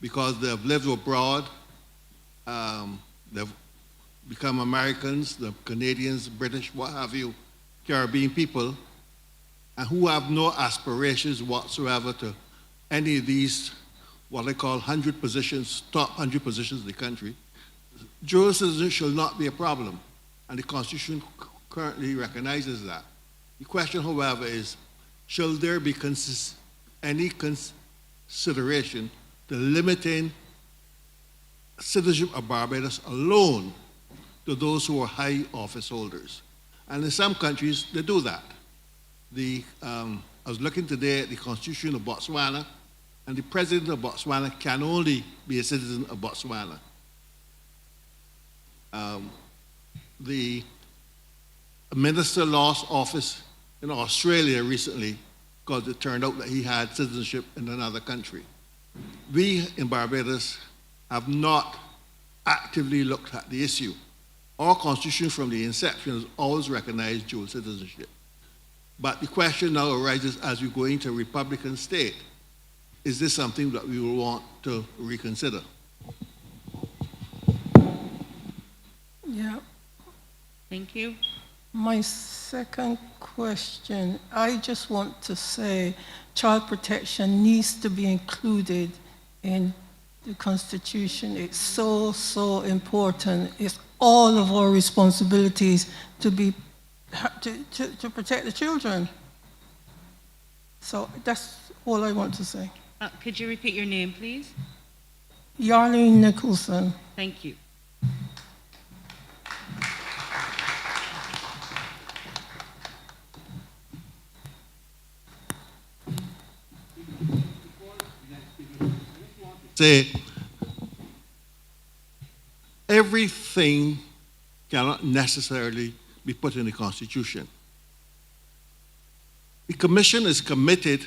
because they have lived abroad, they've become Americans, the Canadians, British, what have you, Caribbean people, and who have no aspirations whatsoever to any of these, what I call 100 positions, top 100 positions in the country, dual citizenship shall not be a problem, and the Constitution currently recognizes that. The question, however, is, shall there be any consideration to limiting citizenship of Barbados alone to those who are high office holders? And in some countries, they do that. I was looking today at the Constitution of Botswana, and the president of Botswana can only be a citizen of Botswana. The minister lost office in Australia recently because it turned out that he had citizenship in another country. We in Barbados have not actively looked at the issue. Our constitution from the inception has always recognized dual citizenship. But the question now arises as we go into a Republican state. Is this something that we will want to reconsider? Yeah. Thank you. My second question, I just want to say child protection needs to be included in the Constitution. It's so, so important. It's all of our responsibilities to protect the children. So that's all I want to say. Could you repeat your name, please? Yarlene Nicholson. Thank you. say everything cannot necessarily be put in the Constitution. The Commission is committed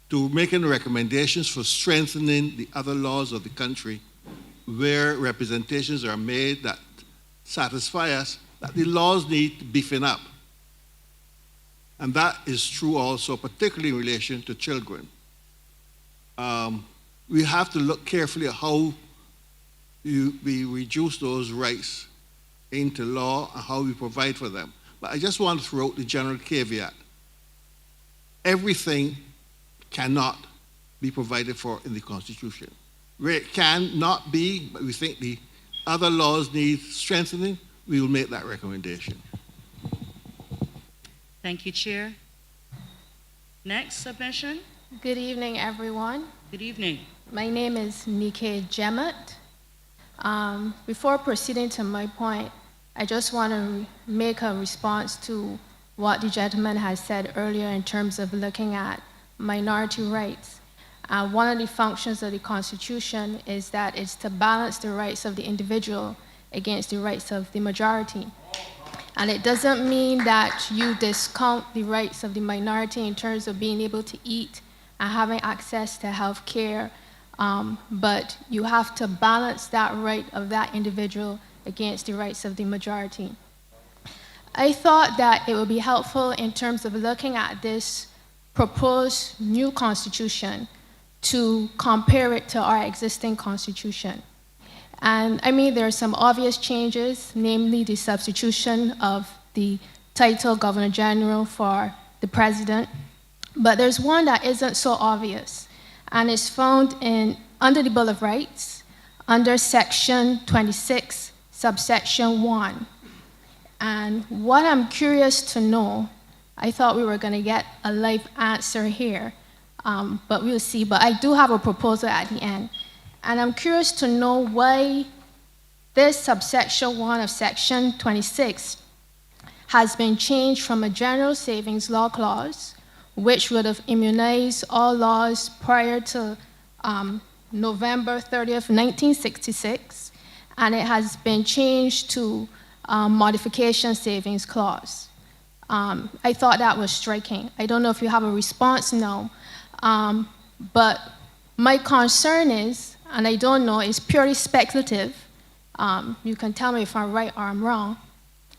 to making recommendations for strengthening the other laws of the country where representations are made that satisfy us that the laws need beefing up. And that is true also, particularly in relation to children. We have to look carefully at how we reduce those rights into law and how we provide for them. But I just want to throw out the general caveat. Everything cannot be provided for in the Constitution. Where it cannot be, but we think the other laws need strengthening, we will make that recommendation. Thank you, Chair. Next submission. Good evening, everyone. Good evening. My name is Nike Jemet. Before proceeding to my point, I just want to make a response to what the gentleman has said earlier in terms of looking at minority rights. One of the functions of the Constitution is that it's to balance the rights of the individual against the rights of the majority. And it doesn't mean that you discount the rights of the minority in terms of being able to eat and having access to health care, but you have to balance that right of that individual against the rights of the majority. I thought that it would be helpful in terms of looking at this proposed new constitution to compare it to our existing constitution. And I mean, there are some obvious changes, namely the substitution of the title Governor General for the President. But there's one that isn't so obvious, and it's found under the Bill of Rights, under Section 26, subsection 1. And what I'm curious to know, I thought we were going to get a live answer here, but we'll see. But I do have a proposal at the end. And I'm curious to know why this subsection 1 of Section 26 has been changed from a general savings law clause, which would have immunized all laws prior to November 30th, 1966, and it has been changed to modification savings clause. I thought that was striking. I don't know if you have a response now, but my concern is, and I don't know, it's purely speculative. You can tell me if I'm right or I'm wrong,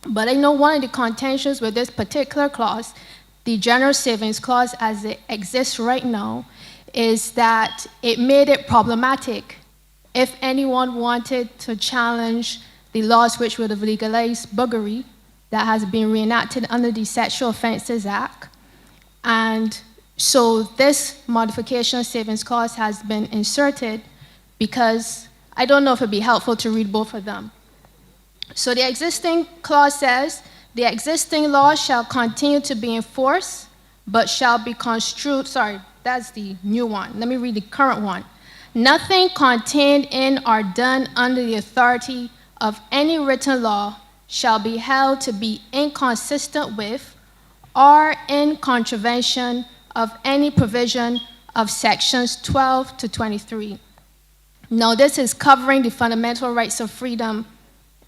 but I know one of the contentions with this particular clause, the general savings clause as it exists right now, is that it made it problematic if anyone wanted to challenge the laws which would have legalized buggery that has been reenacted under the Sexual Offences Act. And so this modification savings clause has been inserted because I don't know if it'd be helpful to read both of them. So the existing clause says, the existing law shall continue to be enforced, but shall be construed, sorry, that's the new one. Let me read the current one. Nothing contained in or done under the authority of any written law shall be held to be inconsistent with or in contravention of any provision of sections 12 to 23. Now, this is covering the fundamental rights of freedom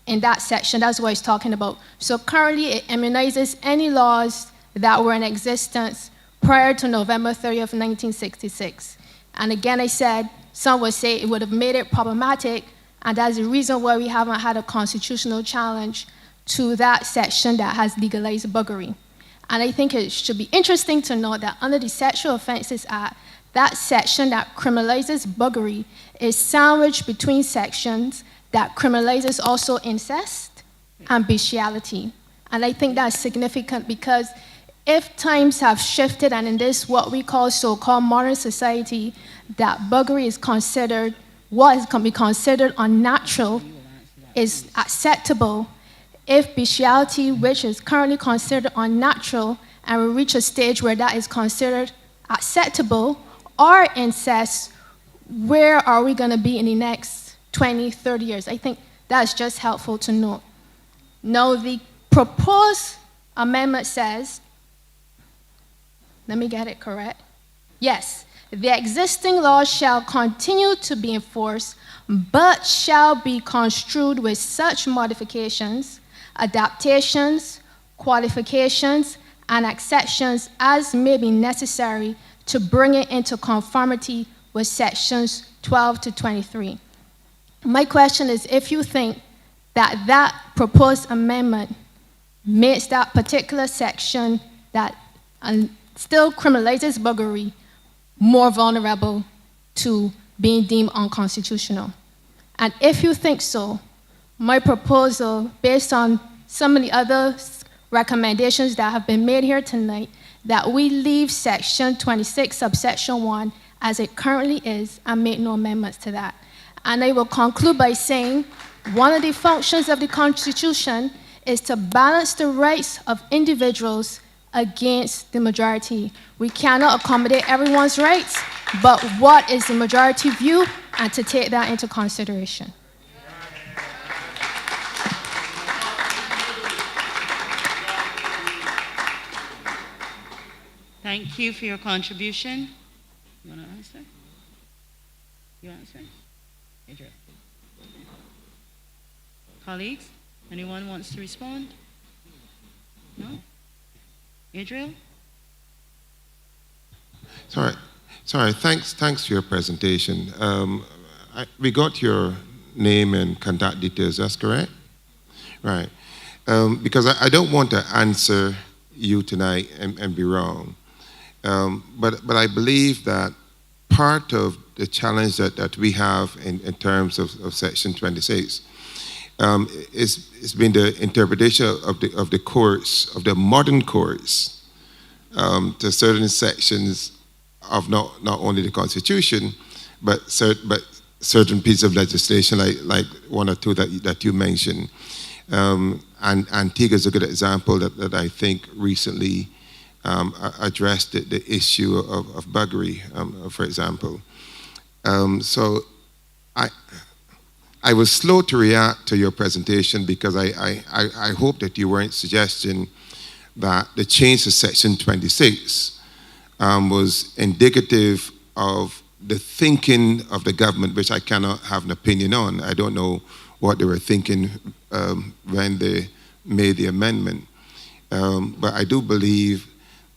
in that section. That's what it's talking about. So currently, it immunizes any laws that were in existence prior to November 30th, 1966. And again, I said, some would say it would have made it problematic, and that's the reason why we haven't had a constitutional challenge to that section that has legalized buggery. And I think it should be interesting to note that under the Sexual Offences Act, that section that criminalizes buggery is sandwiched between sections that criminalizes also incest and bestiality. And I think that's significant because if times have shifted and in this what we call so-called modern society, that buggery is considered, what can be considered unnatural is acceptable, if bestiality, which is currently considered unnatural, and we reach a stage where that is considered acceptable, or incest, where are we going to be in the next 20, 30 years? I think that's just helpful to note. Now, the proposed amendment says, let me get it correct. Yes, The existing laws shall continue to be enforced, but shall be construed with such modifications, adaptations, qualifications, and exceptions as may be necessary to bring it into conformity with sections 12 to 23. My question is if you think that that proposed amendment makes that particular section that still criminalizes buggery more vulnerable to being deemed unconstitutional. And if you think so, my proposal, based on some of the other recommendations that have been made here tonight, that we leave section 26, subsection 1, as it currently is, and make no amendments to that. And I will conclude by saying one of the functions of the Constitution is to balance the rights of individuals against the majority. We cannot accommodate everyone's rights, but what is the majority view, and to take that into consideration. Thank you for your contribution. You want to answer? You answer? Adriel. Colleagues, anyone wants to respond? No? Adriel? Sorry. Thanks for your presentation. We got your name and contact details. That's correct, right? Because I don't want to answer you tonight and be wrong, but I believe that part of the challenge that we have in terms of Section 26 it's been the interpretation of the courts, of the modern courts, to certain sections of not only the Constitution, but certain pieces of legislation, like one or two that you mentioned. And Antigua is a good example that I think recently addressed the issue of buggery, for example. So I was slow to react to your presentation because I hope that you weren't suggesting that the change to Section 26 was indicative of the thinking of the government, which I cannot have an opinion on. I don't know what they were thinking when they made the amendment. But I do believe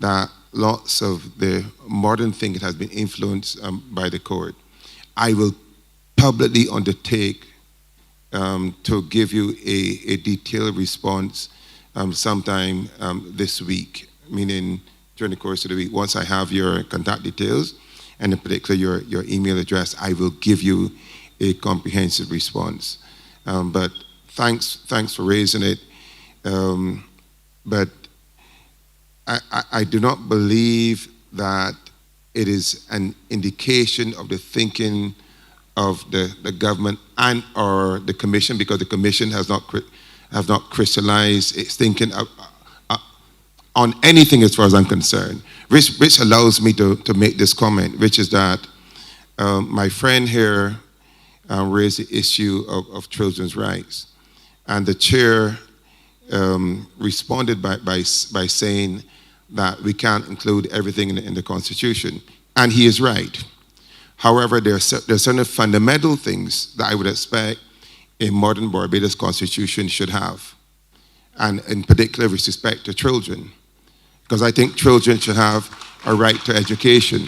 that lots of the modern thinking has been influenced by the court. I will publicly undertake to give you a detailed response sometime this week, meaning during the course of the week. Once I have your contact details, and in particular your email address, I will give you a comprehensive response. But thanks for raising it. But I do not believe that it is an indication of the thinking of the government and or the commission, because the commission has not crystallized its thinking on anything as far as I'm concerned, which allows me to make this comment, which is that my friend here raised the issue of children's rights, and the chair responded by saying that we can't include everything in the Constitution, and he is right. However, there are certain fundamental things that I would expect a modern Barbados Constitution should have, and in particular with respect to children, because I think children should have a right to education,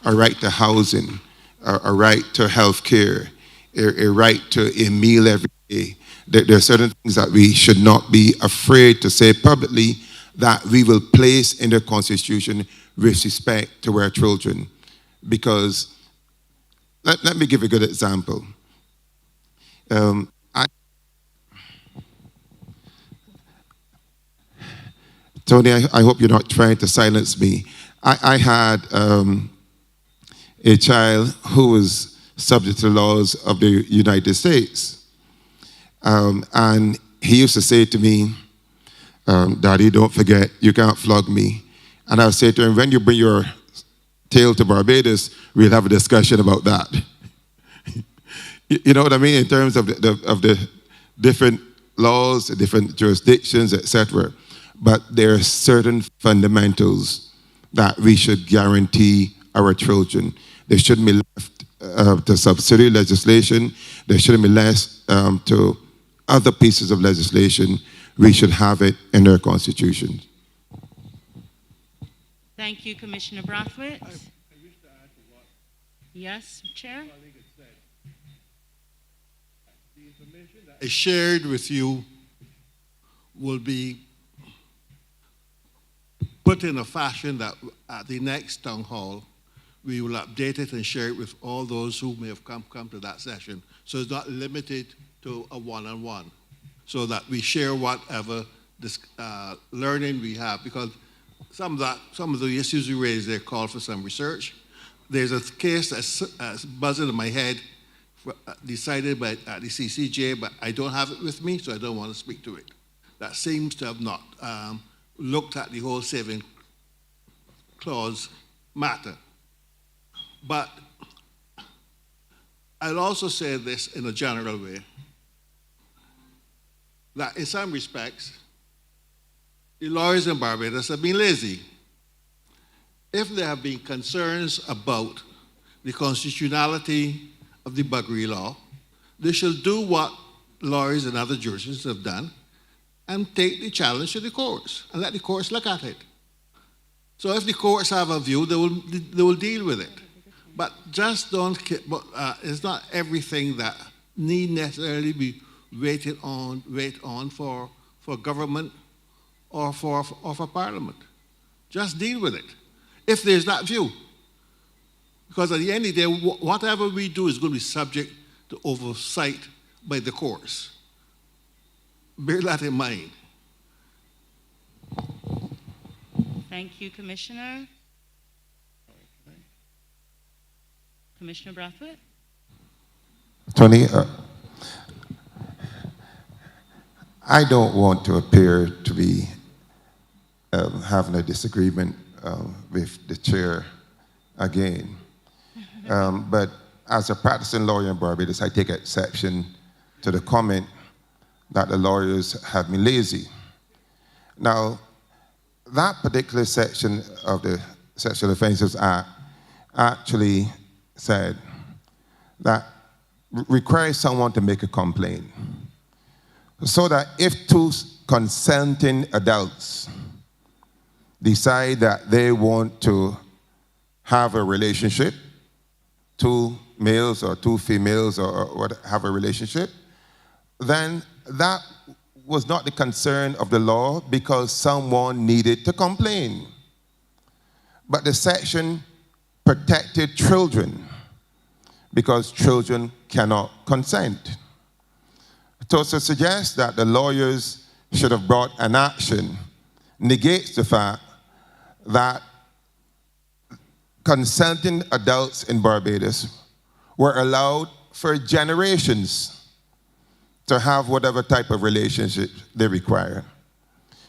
a right to housing, a right to health care, a right to a meal every day. There are certain things that we should not be afraid to say publicly that we will place in the Constitution with respect to our children. Because, let me give a good example. Tony, I hope you're not trying to silence me. I had a child who was subject to the laws of the United States. And he used to say to me, Daddy, don't forget, you can't flog me. And I would say to him, when you bring your tail to Barbados, we'll have a discussion about that. You know what I mean? In terms of the different laws, the different jurisdictions, etc. But there are certain fundamentals that we should guarantee our children. They shouldn't be left to subsidiary legislation. They shouldn't be left to other pieces of legislation. We should have it in our constitution. Thank you, Commissioner Brathwaite. Yes, Chair? I shared with you will be put in a fashion that at the next town hall, we will update it and share it with all those who may have come to that session. So it's not limited to a one-on-one, so that we share whatever learning we have, because some of the issues we raised there call for some research. There's a case that's buzzing in my head, decided by the CCJ, but I don't have it with me, so I don't want to speak to it. That seems to have not looked at the whole saving clause matter. But I'll also say this in a general way, that in some respects, the lawyers in Barbados have been lazy. If there have been concerns about the constitutionality of the Buggery law, they should do what lawyers in other jurisdictions have done and take the challenge to the courts and let the courts look at it. So if the courts have a view, they will deal with it. But just don't, it's not everything that need necessarily be wait on for government or for Parliament. Just deal with it, if there's that view. Because at the end of the day, whatever we do is going to be subject to oversight by the courts. Bear that in mind. Thank you, Commissioner. Commissioner Brathwaite? Tony, I don't want to appear to be having a disagreement with the chair again. But as a practicing lawyer in Barbados, I take exception to the comment that the lawyers have been lazy. Now, that particular section of the Sexual Offences Act actually said that requires someone to make a complaint, so that if two consenting adults decide that they want to have a relationship, two males or two females or have a relationship, then that was not the concern of the law because someone needed to complain. But the section protected children because children cannot consent. So to suggest that the lawyers should have brought an action negates the fact that consenting adults in Barbados were allowed for generations to have whatever type of relationship they require.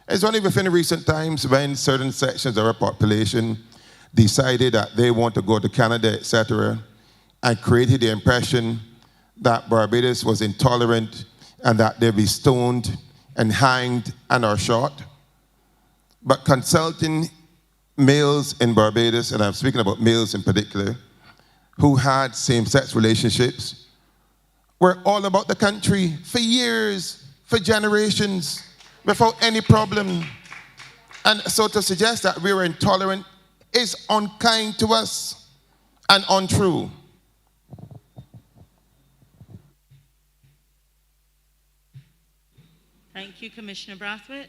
It's only within recent times when certain sections of our population decided that they want to go to Canada, etc., and created the impression that Barbados was intolerant and that they'd be stoned and hanged and or shot. But consulting males in Barbados, and I'm speaking about males in particular, who had same-sex relationships, were all about the country for years, for generations, without any problem. And so to suggest that we were intolerant is unkind to us and untrue. Thank you, Commissioner Brathwaite.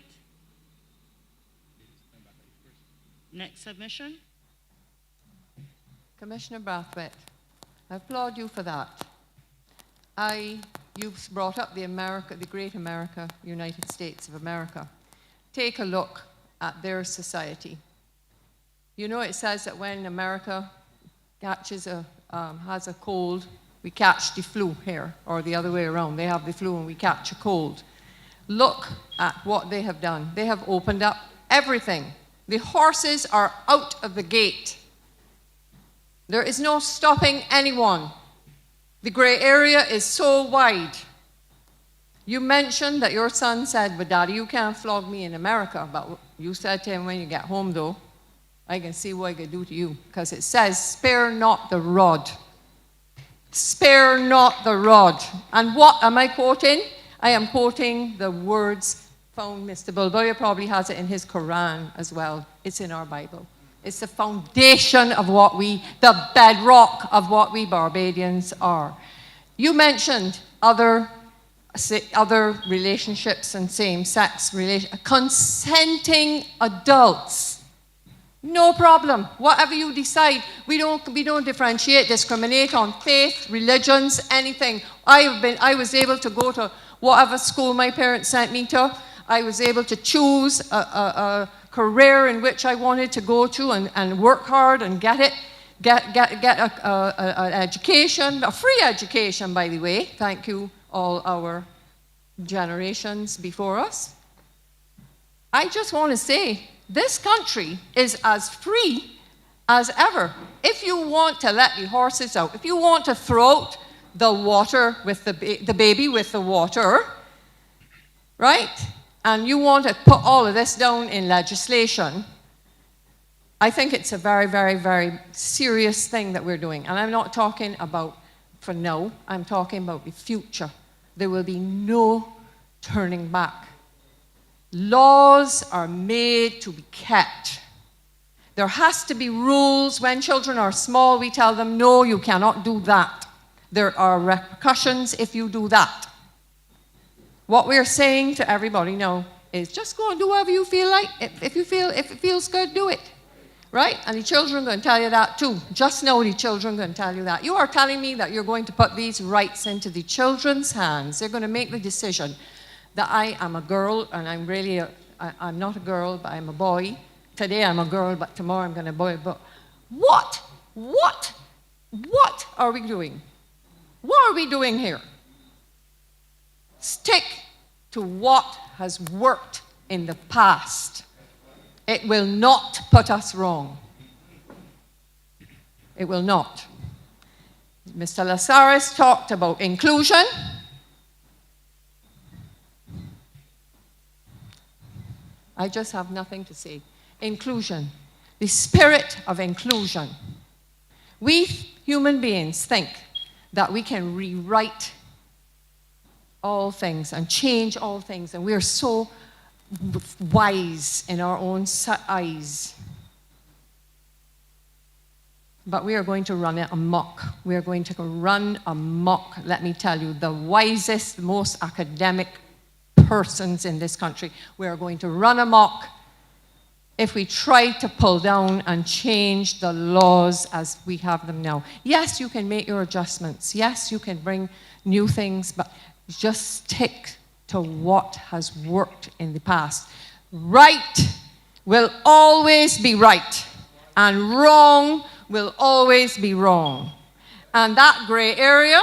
Next submission. Commissioner Brathwaite, I applaud you for that. You've brought up the great America, United States of America. Take a look at their society. You know, it says that when America has a cold, we catch the flu here, or the other way around. They have the flu and we catch a cold. Look at what they have done. They have opened up everything. The horses are out of the gate. There is no stopping anyone. The gray area is so wide. You mentioned that your son said, but Daddy, you can't flog me in America. But you said to him when you get home, though, I can see what I can do to you, because it says, spare not the rod. Spare not the rod. And what am I quoting? I am quoting the words found. Mr. Bulbulia probably has it in his Quran as well. It's in our Bible. It's the foundation of what the bedrock of what we Barbadians are. You mentioned other relationships and same-sex relationships. Consenting adults. No problem. Whatever you decide, we don't differentiate, discriminate on faith, religions, anything. I was able to go to whatever school my parents sent me to. I was able to choose a career in which I wanted to go to and work hard and get an education, a free education, by the way. Thank you, all our generations before us. I just want to say, this country is as free as ever. If you want to let the horses out, if you want to throw out the water with the baby with the water, right? And you want to put all of this down in legislation, I think it's a very, very, very serious thing that we're doing. And I'm not talking about for now, I'm talking about the future. There will be no turning back. Laws are made to be kept. There has to be rules. When children are small, we tell them, no, you cannot do that. There are repercussions if you do that. What we're saying to everybody now is just go and do whatever you feel like. If it feels good, do it. Right? And the children are going to tell you that too. Just know the children are going to tell you that. You are telling me that you're going to put these rights into the children's hands. They're going to make the decision that I am a girl, and I'm not a girl, but I'm a boy. Today I'm a girl, but tomorrow I'm going to be a boy. But what are we doing? What are we doing here? Stick to what has worked in the past. It will not put us wrong. It will not. Mr. Lasaris talked about inclusion. I just have nothing to say. Inclusion. The spirit of inclusion. We human beings think that we can rewrite all things and change all things, and we are so wise in our own eyes. But we are going to run it amok. We are going to run amok, let me tell you, the wisest, most academic persons in this country. We are going to run amok if we try to pull down and change the laws as we have them now. Yes, you can make your adjustments. Yes, you can bring new things, but just stick to what has worked in the past. Right will always be right, and wrong will always be wrong. And that gray area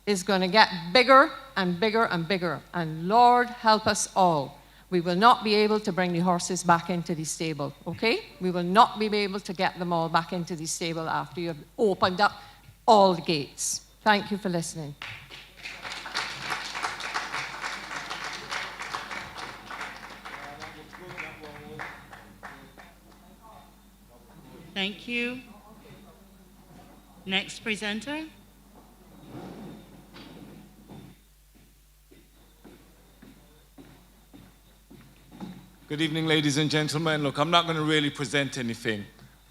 is going to get bigger and bigger and bigger. And Lord help us all. We will not be able to bring the horses back into the stable, okay? We will not be able to get them all back into the stable after you have opened up all the gates. Thank you for listening. Thank you. Next presenter. Good evening, ladies and gentlemen. Look, I'm not going to really present anything.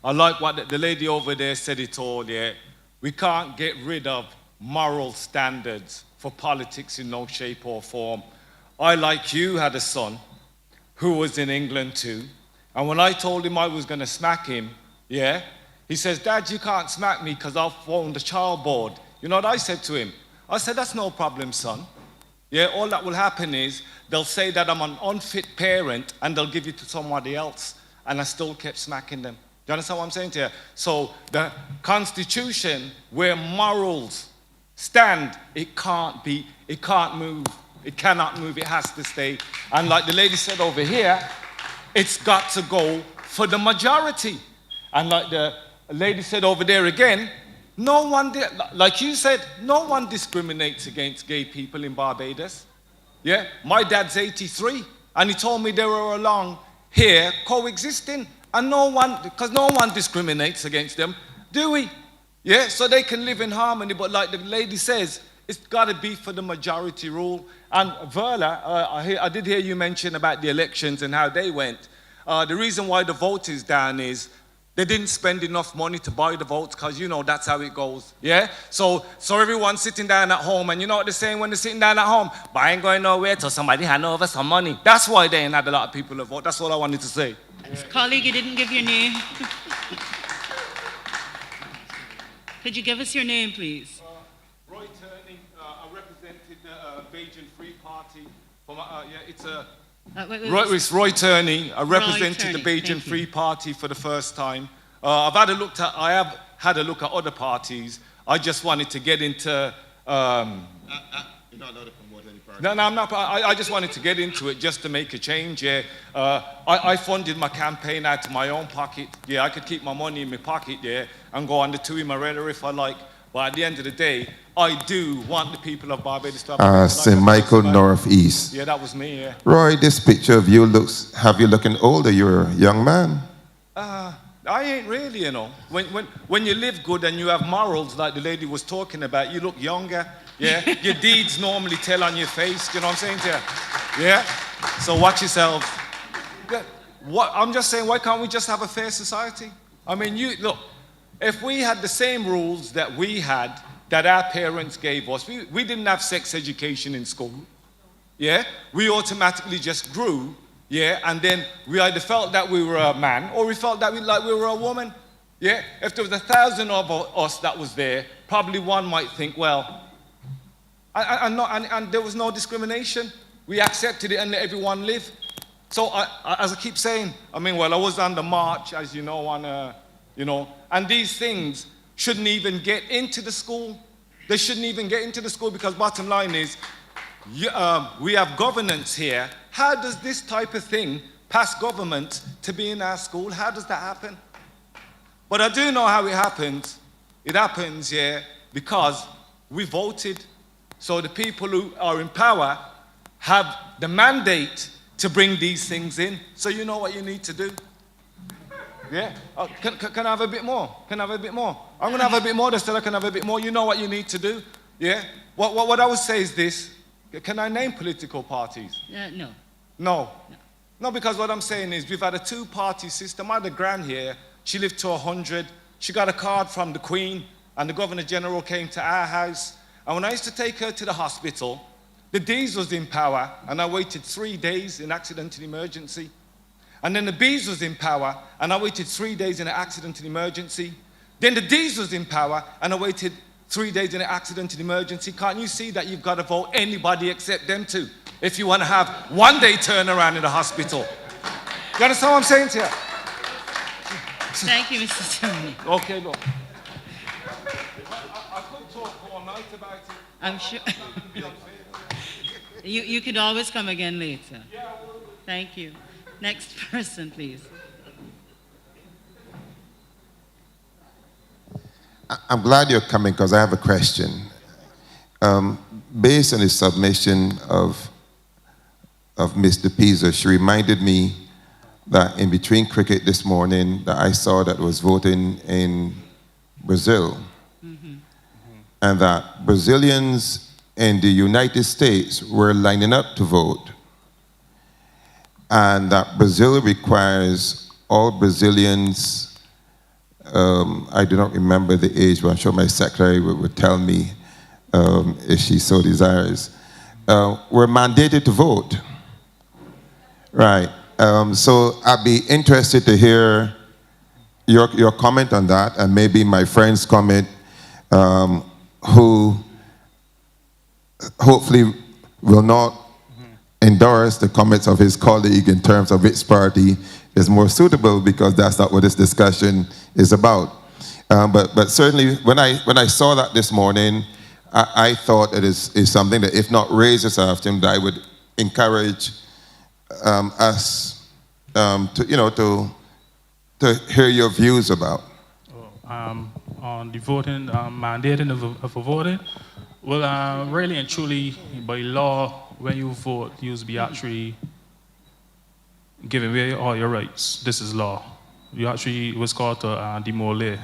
I like what the lady over there said it all, yeah. We can't get rid of moral standards for politics in no shape or form. I, like you, had a son who was in England too. And when I told him I was going to smack him, yeah, he says, Dad, you can't smack me because I've phoned the child board. You know what I said to him? I said, that's no problem, son. Yeah, all that will happen is they'll say that I'm an unfit parent and they'll give you to somebody else. And I still kept smacking them. Do you understand what I'm saying to you? So the Constitution, where morals stand, it can't move. It cannot move, it has to stay. And like the lady said over here, it's got to go for the majority. And like the lady said over there again, no one, like you said, no one discriminates against gay people in Barbados. Yeah, my dad's 83, and he told me they were along here coexisting, And no one, because no one discriminates against them, do we? Yeah, so they can live in harmony, but like the lady says, it's got to be for the majority rule. And Verla, I did hear you mention about the elections and how they went. The reason why the vote is down is they didn't spend enough money to buy the votes, because you know that's how it goes, yeah? So everyone's sitting down at home, and you know what they're saying when they're sitting down at home? But I ain't going nowhere till somebody hand over some money. That's why they ain't had a lot of people to vote. That's all I wanted to say. Colleague, you didn't give your name. Could you give us your name, please? Roy Turney, I represented the Bajan Free Party. It's a... It's Roy Turney. I represented the Bajan Free Party for the first time. I have had a look at other parties. I just wanted to get into... You're not allowed to promote any party. No, I'm not. I just wanted to get into it just to make a change, yeah. I funded my campaign out of my own pocket. Yeah, I could keep my money in my pocket, yeah, and go on the Tui Marella if I like. But at the end of the day, I do want the people of Barbados to have... St. Michael Northeast. Yeah, that was me, yeah. Roy, this picture of you have you looking older? You're a young man. I ain't really, you know. When you live good and you have morals like the lady was talking about, you look younger, yeah? Your deeds normally tell on your face, you know what I'm saying to you? Yeah? So watch yourself. I'm just saying, why can't we just have a fair society? I mean, look, if we had the same rules that we had, that our parents gave us, we didn't have sex education in school, yeah? We automatically just grew, yeah? And then we either felt that we were a man or we felt that we were a woman, yeah? If there was 1,000 of us that was there, probably one might think, well, and there was no discrimination. We accepted it and let everyone live. So as I keep saying, I was on the march, as you know, and these things shouldn't even get into the school. They shouldn't even get into the school, because bottom line is, we have governance here. How does this type of thing pass government to be in our school? How does that happen? But I do know how it happens. It happens, yeah, because we voted. So the people who are in power have the mandate to bring these things in. So you know what you need to do. Yeah? Can I have a bit more? Can I have a bit more? I'm going to have a bit more, Stella. Can I have a bit more? You know what you need to do. Yeah? What I would say is this. Can I name political parties? No. No. No, because what I'm saying is we've had a two-party system. I had a gran here. She lived to 100. She got a card from the Queen, and the Governor-General came to our house. And when I used to take her to the hospital, the D's was in power, and I waited 3 days in accidental emergency. And then the B's was in power, and I waited 3 days in an accidental emergency. Then the D's was in power, and I waited 3 days in an accidental emergency. Can't you see that you've got to vote anybody except them two if you want to have 1 day turnaround in the hospital? You understand what I'm saying to you? Thank you, Mr. Tony. Okay, look. I could talk all night about it. I'm sure. You could always come again later. Thank you. Next person, please. I'm glad you're coming, because I have a question. Based on the submission of Mr. Pisa, she reminded me that in between cricket this morning that I saw that was voting in Brazil, and that Brazilians in the United States were lining up to vote, and that Brazil requires all Brazilians, I do not remember the age, but I'm sure my secretary would tell me if she so desires, were mandated to vote. Right. So I'd be interested to hear your comment on that, and maybe my friend's comment, who hopefully will not endorse the comments of his colleague in terms of which party is more suitable, because that's not what this discussion is about. But certainly, when I saw that this morning, I thought it is something that, if not raised this afternoon, that I would encourage us to hear your views about. On the voting, mandating for voting, well, really and truly, by law, when you vote, you'll be actually giving away all your rights. This is law. You actually, it was called to demole,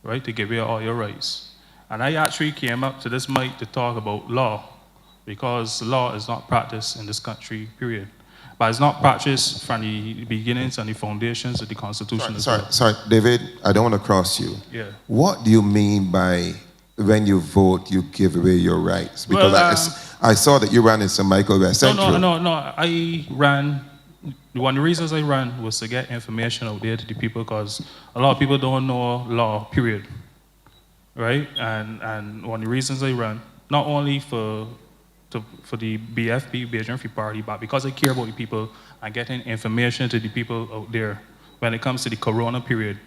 right, to give away all your rights. And I actually came up to this mic to talk about law, because law is not practiced in this country, period. But it's not practiced from the beginnings and the foundations of the Constitution. Sorry, David, I don't want to cross you. Yeah. What do you mean by when you vote, you give away your rights? Because Well, I saw that you ran in St. Michael West Central. No. I ran, one of the reasons I ran was to get information out there to the people, because a lot of people don't know law, period. Right? And one of the reasons I ran, not only for the BFP, Bajan Free Party, but because I care about the people and getting information to the people out there when it comes to the Corona period.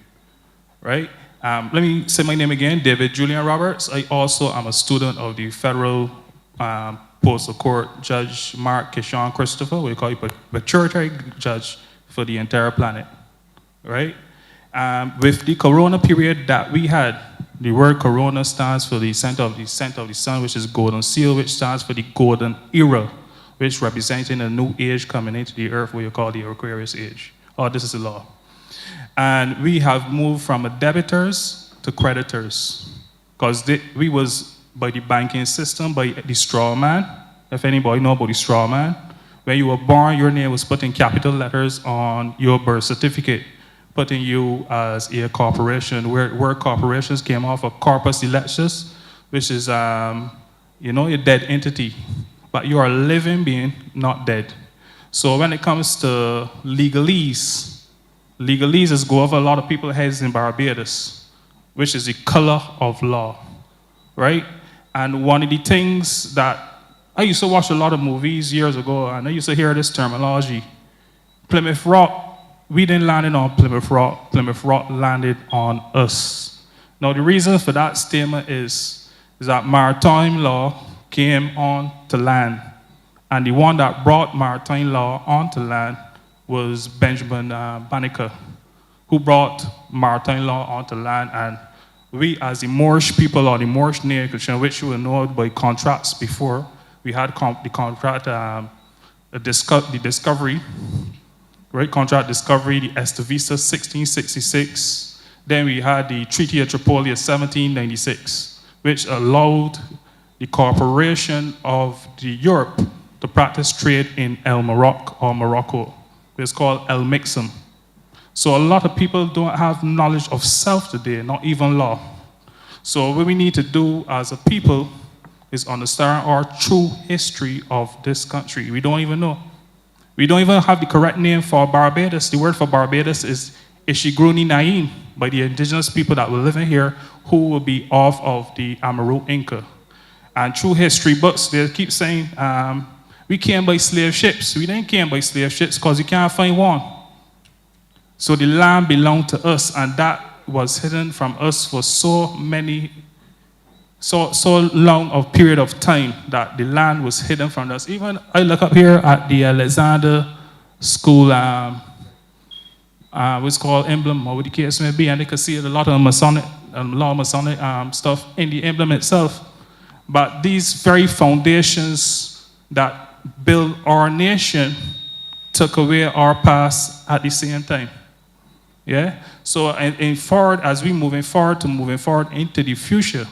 Right? Let me say my name again, David Julian Roberts. I also am a student of the Federal Postal Court Judge Mark Kishon Christopher. We call you a pituitary judge for the entire planet. Right? With the Corona period that we had, the word Corona stands for the center of the sun, which is golden seal, which stands for the golden era, which representing a new age coming into the earth, what you call the Aquarius age. Oh, this is the law. And we have moved from debitors to creditors, because we was by the banking system, by the straw man. If anybody know about the straw man, when you were born, your name was put in capital letters on your birth certificate, putting you as a corporation, where corporations came off of corpus electus, which is, a dead entity. But you are a living being, not dead. So when it comes to legalese is go over a lot of people's heads in Barbados, which is the color of law, right? And one of the things that, I used to watch a lot of movies years ago, and I used to hear this terminology. Plymouth Rock, we didn't land it on Plymouth Rock. Plymouth Rock landed on us. Now, the reason for that statement is that maritime law came on to land. And the one that brought maritime law onto land was Benjamin Banneker, who brought maritime law onto land. And we, as the Moorish people or the Moorish nation, which you will know by contracts before, we had the contract, the discovery, right? Contract discovery, the Estevisa 1666. Then we had the Treaty of Tripoli of 1796, which allowed the corporation of Europe to practice trade in El Maroc or Morocco. It's called El Mixum. So a lot of people don't have knowledge of self today, not even law. So what we need to do as a people is understand our true history of this country. We don't even know. We don't even have the correct name for Barbados. The word for Barbados is Ishigruni Naim, by the indigenous people that were living here who will be off of the Amaru Inca. And through history books, they keep saying, we came by slave ships. We didn't come by slave ships because you can't find one. So the land belonged to us, and that was hidden from us for so long of period of time that the land was hidden from us. Even I look up here at the Alexander School, what's called emblem, or what the case may be, and they can see a lot of Masonic stuff in the emblem itself. But these very foundations that build our nation took away our past at the same time. Yeah? So as we moving forward into the future,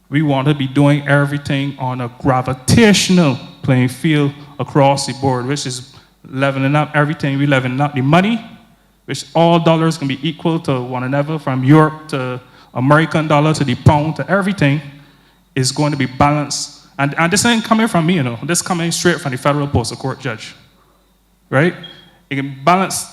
we want to be doing everything on a gravitational playing field across the board, which is leveling up everything. We're leveling up the money, which all dollars can be equal to one another, from Europe to American dollar to the pound to everything is going to be balanced. And this ain't coming from me, This coming straight from the Federal Postal Court judge, right? It can balance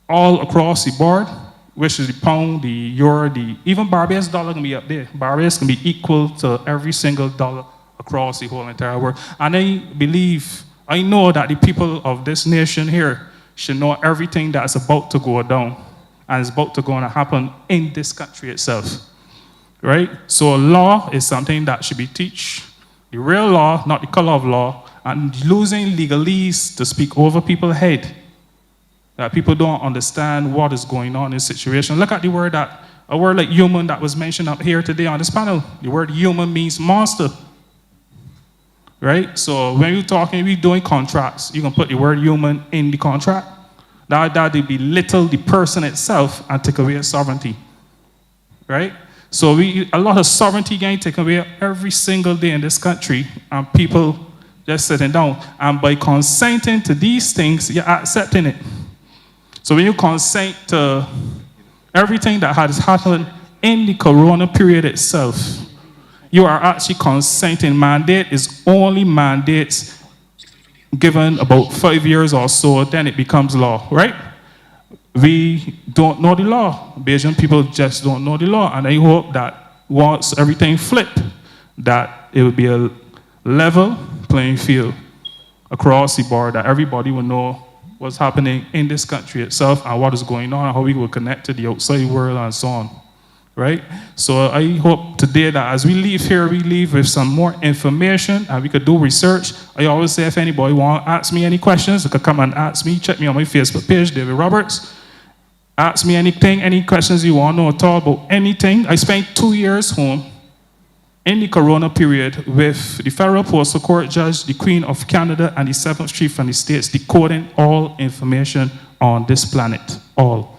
all across the board, which is the pound, the euro, even Barbados dollar can be up there. Barbados can be equal to every single dollar across the whole entire world. And I know that the people of this nation here should know everything that's about to go down and is about to go and happen in this country itself, right? So law is something that should be taught. The real law, not the color of law, and losing legalese to speak over people's head. That people don't understand what is going on in this situation. Look at a word like human that was mentioned up here today on this panel. The word human means monster. Right? So when we're doing contracts, you can put the word human in the contract. that they belittle the person itself and take away its sovereignty, right? So a lot of sovereignty getting taken away every single day in this country, and people just sitting down. And by consenting to these things, you're accepting it. So when you consent to everything that has happened in the corona period itself, you are actually consenting. Mandate is only mandates given about 5 years or so, then it becomes law, right? We don't know the law. Bajan people just don't know the law. And I hope that once everything flipped, that it will be a level playing field across the board, that everybody will know what's happening in this country itself and what is going on and how we will connect to the outside world and so on, right? So I hope today that as we leave here, we leave with some more information and we could do research. I always say if anybody want to ask me any questions, they could come and ask me. Check me on my Facebook page, David Roberts. Ask me anything, any questions you want to know at all about anything. I spent 2 years home in the corona period with the Federal Postal Court Judge, the Queen of Canada, and the 7th Chief from the States, decoding all information on this planet, all.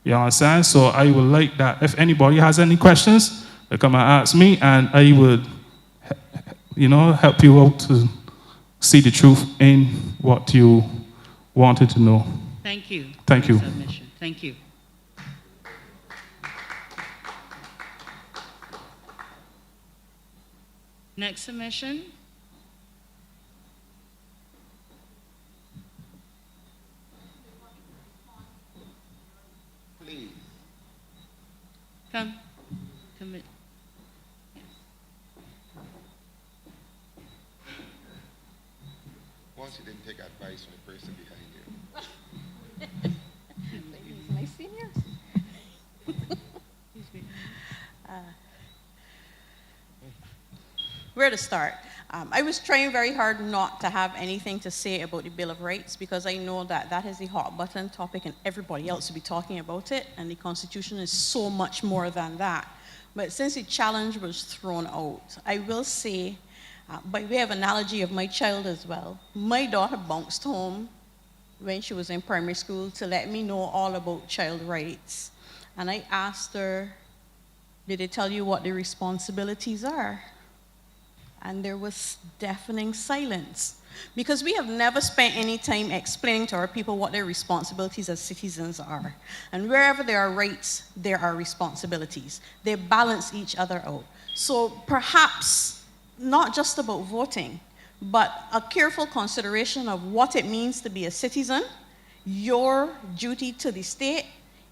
You understand? So I would like that if anybody has any questions, they come and ask me, and I would, help you out to see the truth in what you wanted to know. Thank you. Thank you. Submission. Thank you. Next submission. Please. Come. Once you didn't take advice from the person behind you. My seniors. Where to start? I was trying very hard not to have anything to say about the Bill of Rights because I know that that is the hot button topic and everybody else will be talking about it, and the Constitution is so much more than that. But since the challenge was thrown out, I will say, by way of analogy of my child as well, my daughter bounced home when she was in primary school to let me know all about child rights. And I asked her, did they tell you what the responsibilities are? And there was deafening silence because we have never spent any time explaining to our people what their responsibilities as citizens are. And wherever there are rights, there are responsibilities. They balance each other out. So perhaps not just about voting, but a careful consideration of what it means to be a citizen, your duty to the state,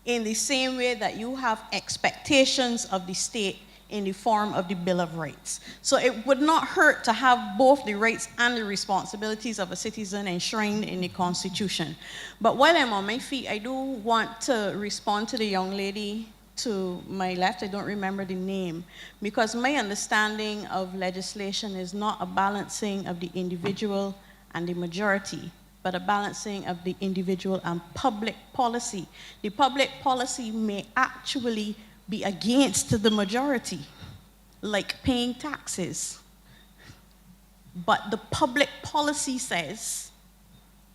in the same way that you have expectations of the state in the form of the Bill of Rights. So it would not hurt to have both the rights and the responsibilities of a citizen enshrined in the Constitution. But while I'm on my feet, I do want to respond to the young lady to my left. I don't remember the name, because my understanding of legislation is not a balancing of the individual and the majority, but a balancing of the individual and public policy. The public policy may actually be against the majority, like paying taxes. But the public policy says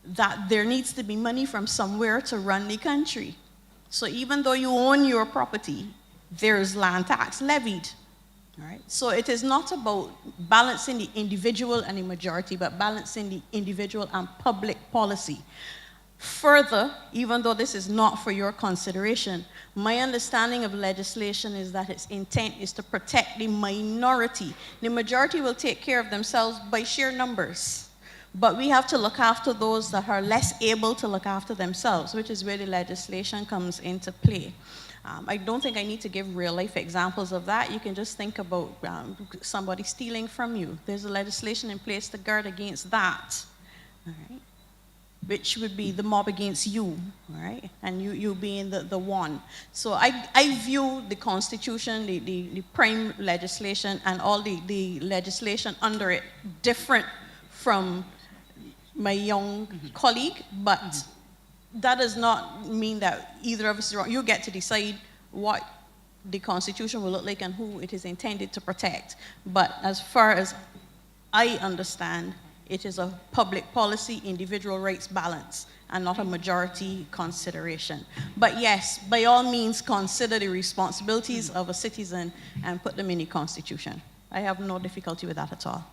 that there needs to be money from somewhere to run the country. So even though you own your property, there's land tax levied. All right? So it is not about balancing the individual and the majority, but balancing the individual and public policy. Further, even though this is not for your consideration, my understanding of legislation is that its intent is to protect the minority. The majority will take care of themselves by sheer numbers, but we have to look after those that are less able to look after themselves, which is where the legislation comes into play. I don't think I need to give real-life examples of that. You can just think about somebody stealing from you. There's a legislation in place to guard against that, all right? Which would be the mob against you, all right? And you being the one. So I view the Constitution, the prime legislation, and all the legislation under it different from my young colleague, but that does not mean that either of us is wrong. You get to decide what the Constitution will look like and who it is intended to protect. But as far as I understand, it is a public policy, individual rights balance. and not a majority consideration. But yes, by all means, consider the responsibilities of a citizen and put them in the Constitution. I have no difficulty with that at all.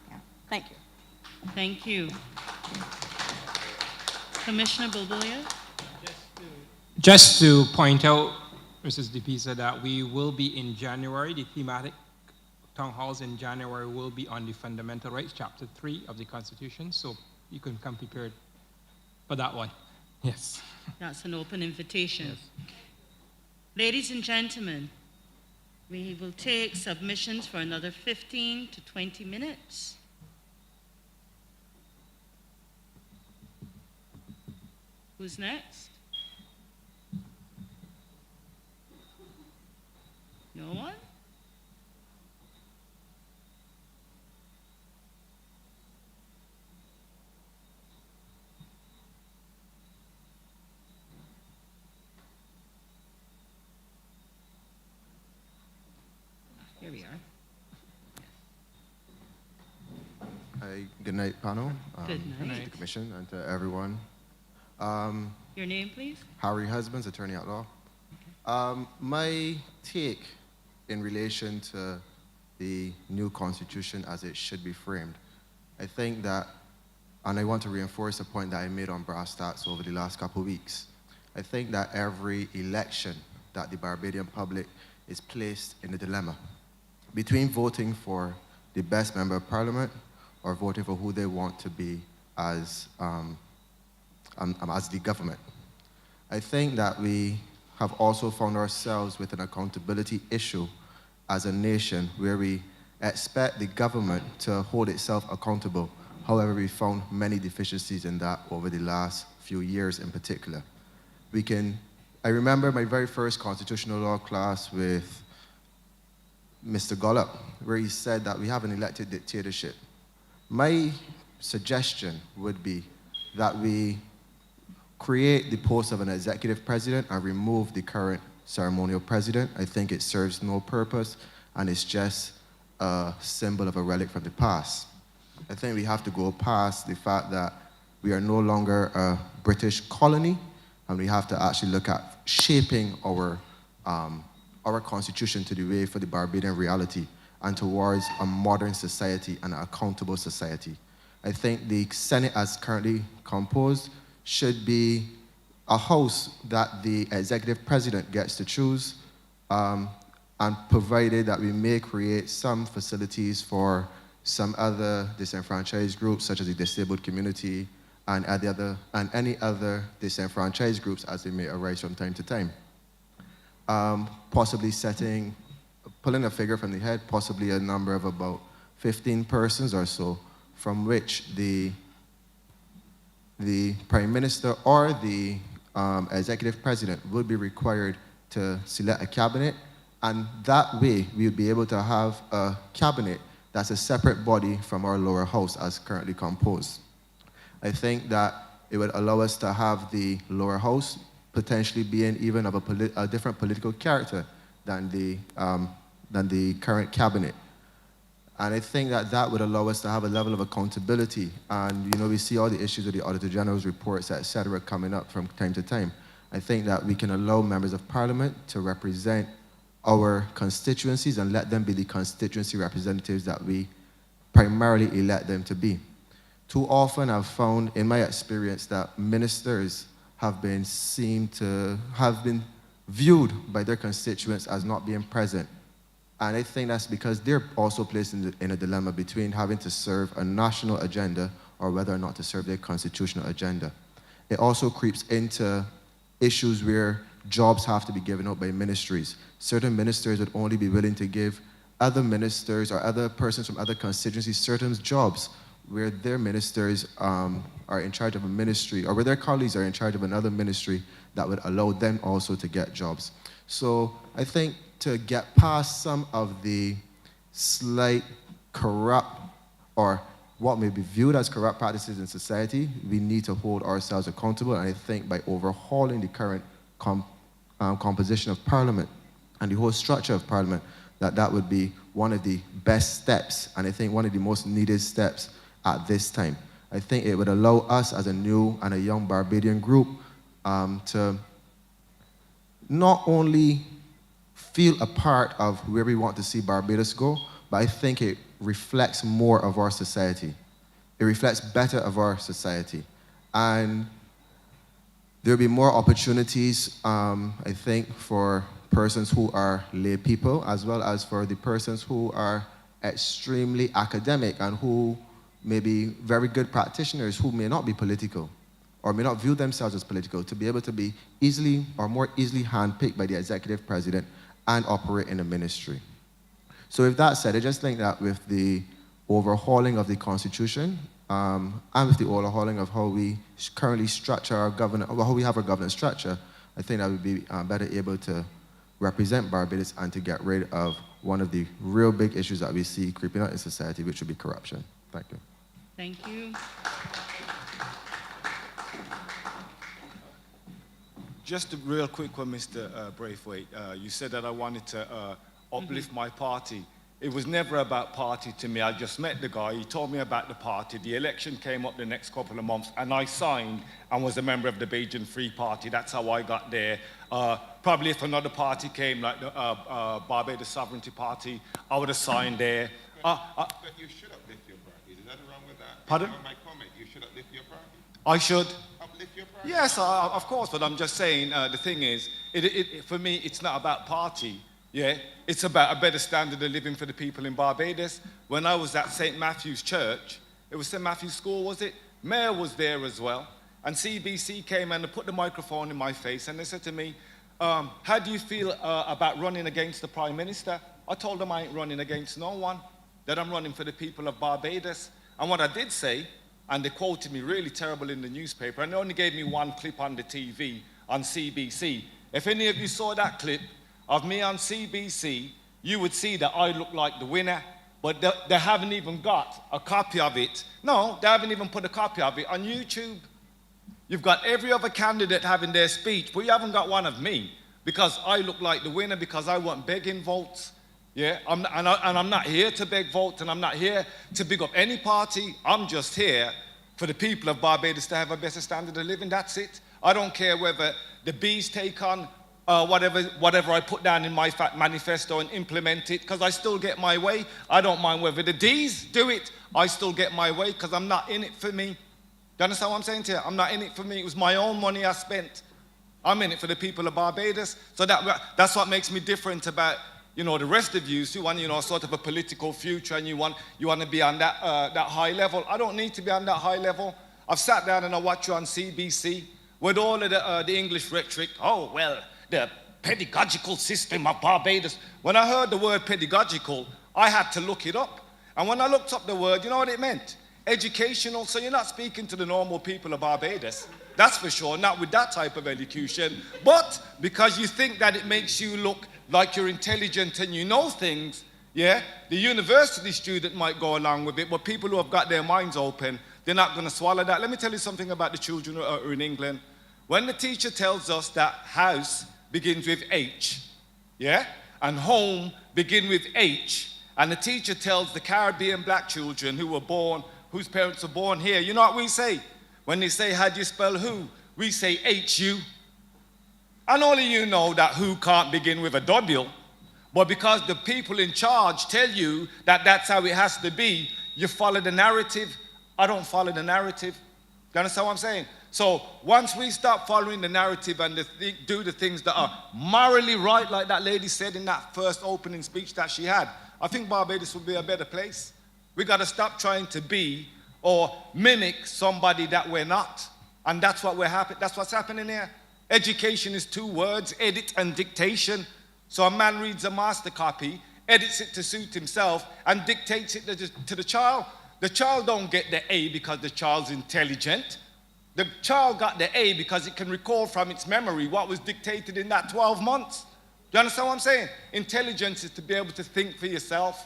Yeah. Thank you. Thank you. Commissioner Bulbulia? Just to point out, Mrs. DePisa, that we will be in January, the thematic town halls in January will be on the Fundamental Rights, Chapter 3 of the Constitution, so you can come prepared for that one. Yes. That's an open invitation. Yes. Ladies and gentlemen, we will take submissions for another 15 to 20 minutes. Who's next? No one? Here we are. Hi, good night, panel. Good night. To the commission and to everyone. Your name, please? Harry Husbands, attorney at law. My take in relation to the new constitution as it should be framed, I think that, and I want to reinforce a point that I made on brass tacks over the last couple of weeks, I think that every election that the Barbadian public is placed in a dilemma between voting for the best member of parliament or voting for who they want to be as the government. I think that we have also found ourselves with an accountability issue as a nation where we expect the government to hold itself accountable. However, we found many deficiencies in that over the last few years in particular. I remember my very first constitutional law class with Mr. Gollop, where he said that we have an elected dictatorship. My suggestion would be that we create the post of an executive president and remove the current ceremonial president. I think it serves no purpose and it's just a symbol of a relic from the past. I think we have to go past the fact that we are no longer a British colony and we have to actually look at shaping our constitution to the way for the Barbadian reality and towards a modern society and an accountable society. I think the Senate as currently composed should be a house that the executive president gets to choose, and provided that we may create some facilities for some other disenfranchised groups, such as the disabled community and any other disenfranchised groups as they may arise from time to time. Possibly pulling a figure from the head, possibly a number of about 15 persons or so, from which the Prime Minister or the Executive President would be required to select a cabinet, and that way we would be able to have a cabinet that's a separate body from our lower house as currently composed. I think that it would allow us to have the lower house potentially being even of a different political character than the current cabinet. And I think that that would allow us to have a level of accountability. And, we see all the issues with the Auditor General's reports, et cetera, coming up from time to time. I think that we can allow members of parliament to represent our constituencies and let them be the constituency representatives that we primarily elect them to be. Too often I've found, in my experience, that ministers have been viewed by their constituents as not being present. And I think that's because they're also placed in a dilemma between having to serve a national agenda or whether or not to serve their constitutional agenda. It also creeps into issues where jobs have to be given out by ministries. Certain ministers would only be willing to give other ministers or other persons from other constituencies certain jobs where their ministers are in charge of a ministry or where their colleagues are in charge of another ministry that would allow them also to get jobs. So I think to get past some of the slight corrupt or what may be viewed as corrupt practices in society, we need to hold ourselves accountable. And I think by overhauling the current composition of Parliament and the whole structure of Parliament, that would be one of the best steps, and I think one of the most needed steps at this time. I think it would allow us as a new and a young Barbadian group to not only feel a part of where we want to see Barbados go, but I think it reflects more of our society. It reflects better of our society. And there'll be more opportunities, I think, for persons who are lay people, as well as for the persons who are extremely academic and who may be very good practitioners who may not be political or may not view themselves as political, to be able to be easily or more easily handpicked by the executive president and operate in the ministry. So with that said, I just think that with the overhauling of the Constitution and with the overhauling of how we currently structure our governance, how we have our governance structure, I think that would be better able to represent Barbados and to get rid of one of the real big issues that we see creeping out in society, which would be corruption. Thank you. Thank you. Just a real quick one, Mr. Braithwaite. You said that I wanted to uplift my party. It was never about party to me. I just met the guy. He told me about the party. The election came up the next couple of months, and I signed and was a member of the Bajan Free Party. That's how I got there. Probably if another party came, like the Barbados Sovereignty Party, I would have signed there. But you should uplift your party. Is that wrong with that? Pardon? My comment, you should uplift your party. I should. Uplift your party. Yes, of course, but I'm just saying, the thing is, for me, it's not about party, yeah? It's about a better standard of living for the people in Barbados. When I was at St. Matthew's Church, it was St. Matthew's School, was it? Mayor was there as well, and CBC came and they put the microphone in my face, and they said to me, how do you feel about running against the Prime Minister? I told them I ain't running against no one, that I'm running for the people of Barbados. And what I did say, and they quoted me really terrible in the newspaper, and they only gave me one clip on the TV on CBC. If any of you saw that clip of me on CBC, you would see that I look like the winner, but they haven't even got a copy of it. No, they haven't even put a copy of it on YouTube. You've got every other candidate having their speech, but you haven't got one of me, because I look like the winner, because I wasn't begging votes. Yeah, and I'm not here to beg votes, and I'm not here to big up any party. I'm just here for the people of Barbados to have a better standard of living. That's it. I don't care whether the Bees take on whatever I put down in my manifesto and implement it, because I still get my way. I don't mind whether the Ds do it. I still get my way, because I'm not in it for me. Do you understand what I'm saying to you? I'm not in it for me. It was my own money I spent. I'm in it for the people of Barbados. So that's what makes me different about, the rest of you who want, sort of a political future, and you want to be on that high level. I don't need to be on that high level. I've sat down and I watch you on CBC with all of the English rhetoric. Oh, well, the pedagogical system of Barbados. When I heard the word pedagogical, I had to look it up. And when I looked up the word, you know what it meant? Educational. So you're not speaking to the normal people of Barbados. That's for sure, not with that type of education. But because you think that it makes you look like you're intelligent and you know things, yeah, the university student might go along with it, but people who have got their minds open, they're not going to swallow that. Let me tell you something about the children who are in England. When the teacher tells us that house begins with H, yeah, and home begin with H, and the teacher tells the Caribbean black children who were born, whose parents were born here, you know what we say? When they say, how do you spell who? We say H-U. And only you know that who can't begin with a W, but because the people in charge tell you that that's how it has to be, you follow the narrative. I don't follow the narrative. You understand what I'm saying? So once we start following the narrative and do the things that are morally right, like that lady said in that first opening speech that she had, I think Barbados will be a better place. We got to stop trying to be or mimic somebody that we're not. And that's what's happening here. Education is 2 words, edit and dictation. So a man reads a master copy, edits it to suit himself, and dictates it to the child. The child don't get the A because the child's intelligent. The child got the A because it can recall from its memory what was dictated in that 12 months. Do you understand what I'm saying? Intelligence is to be able to think for yourself.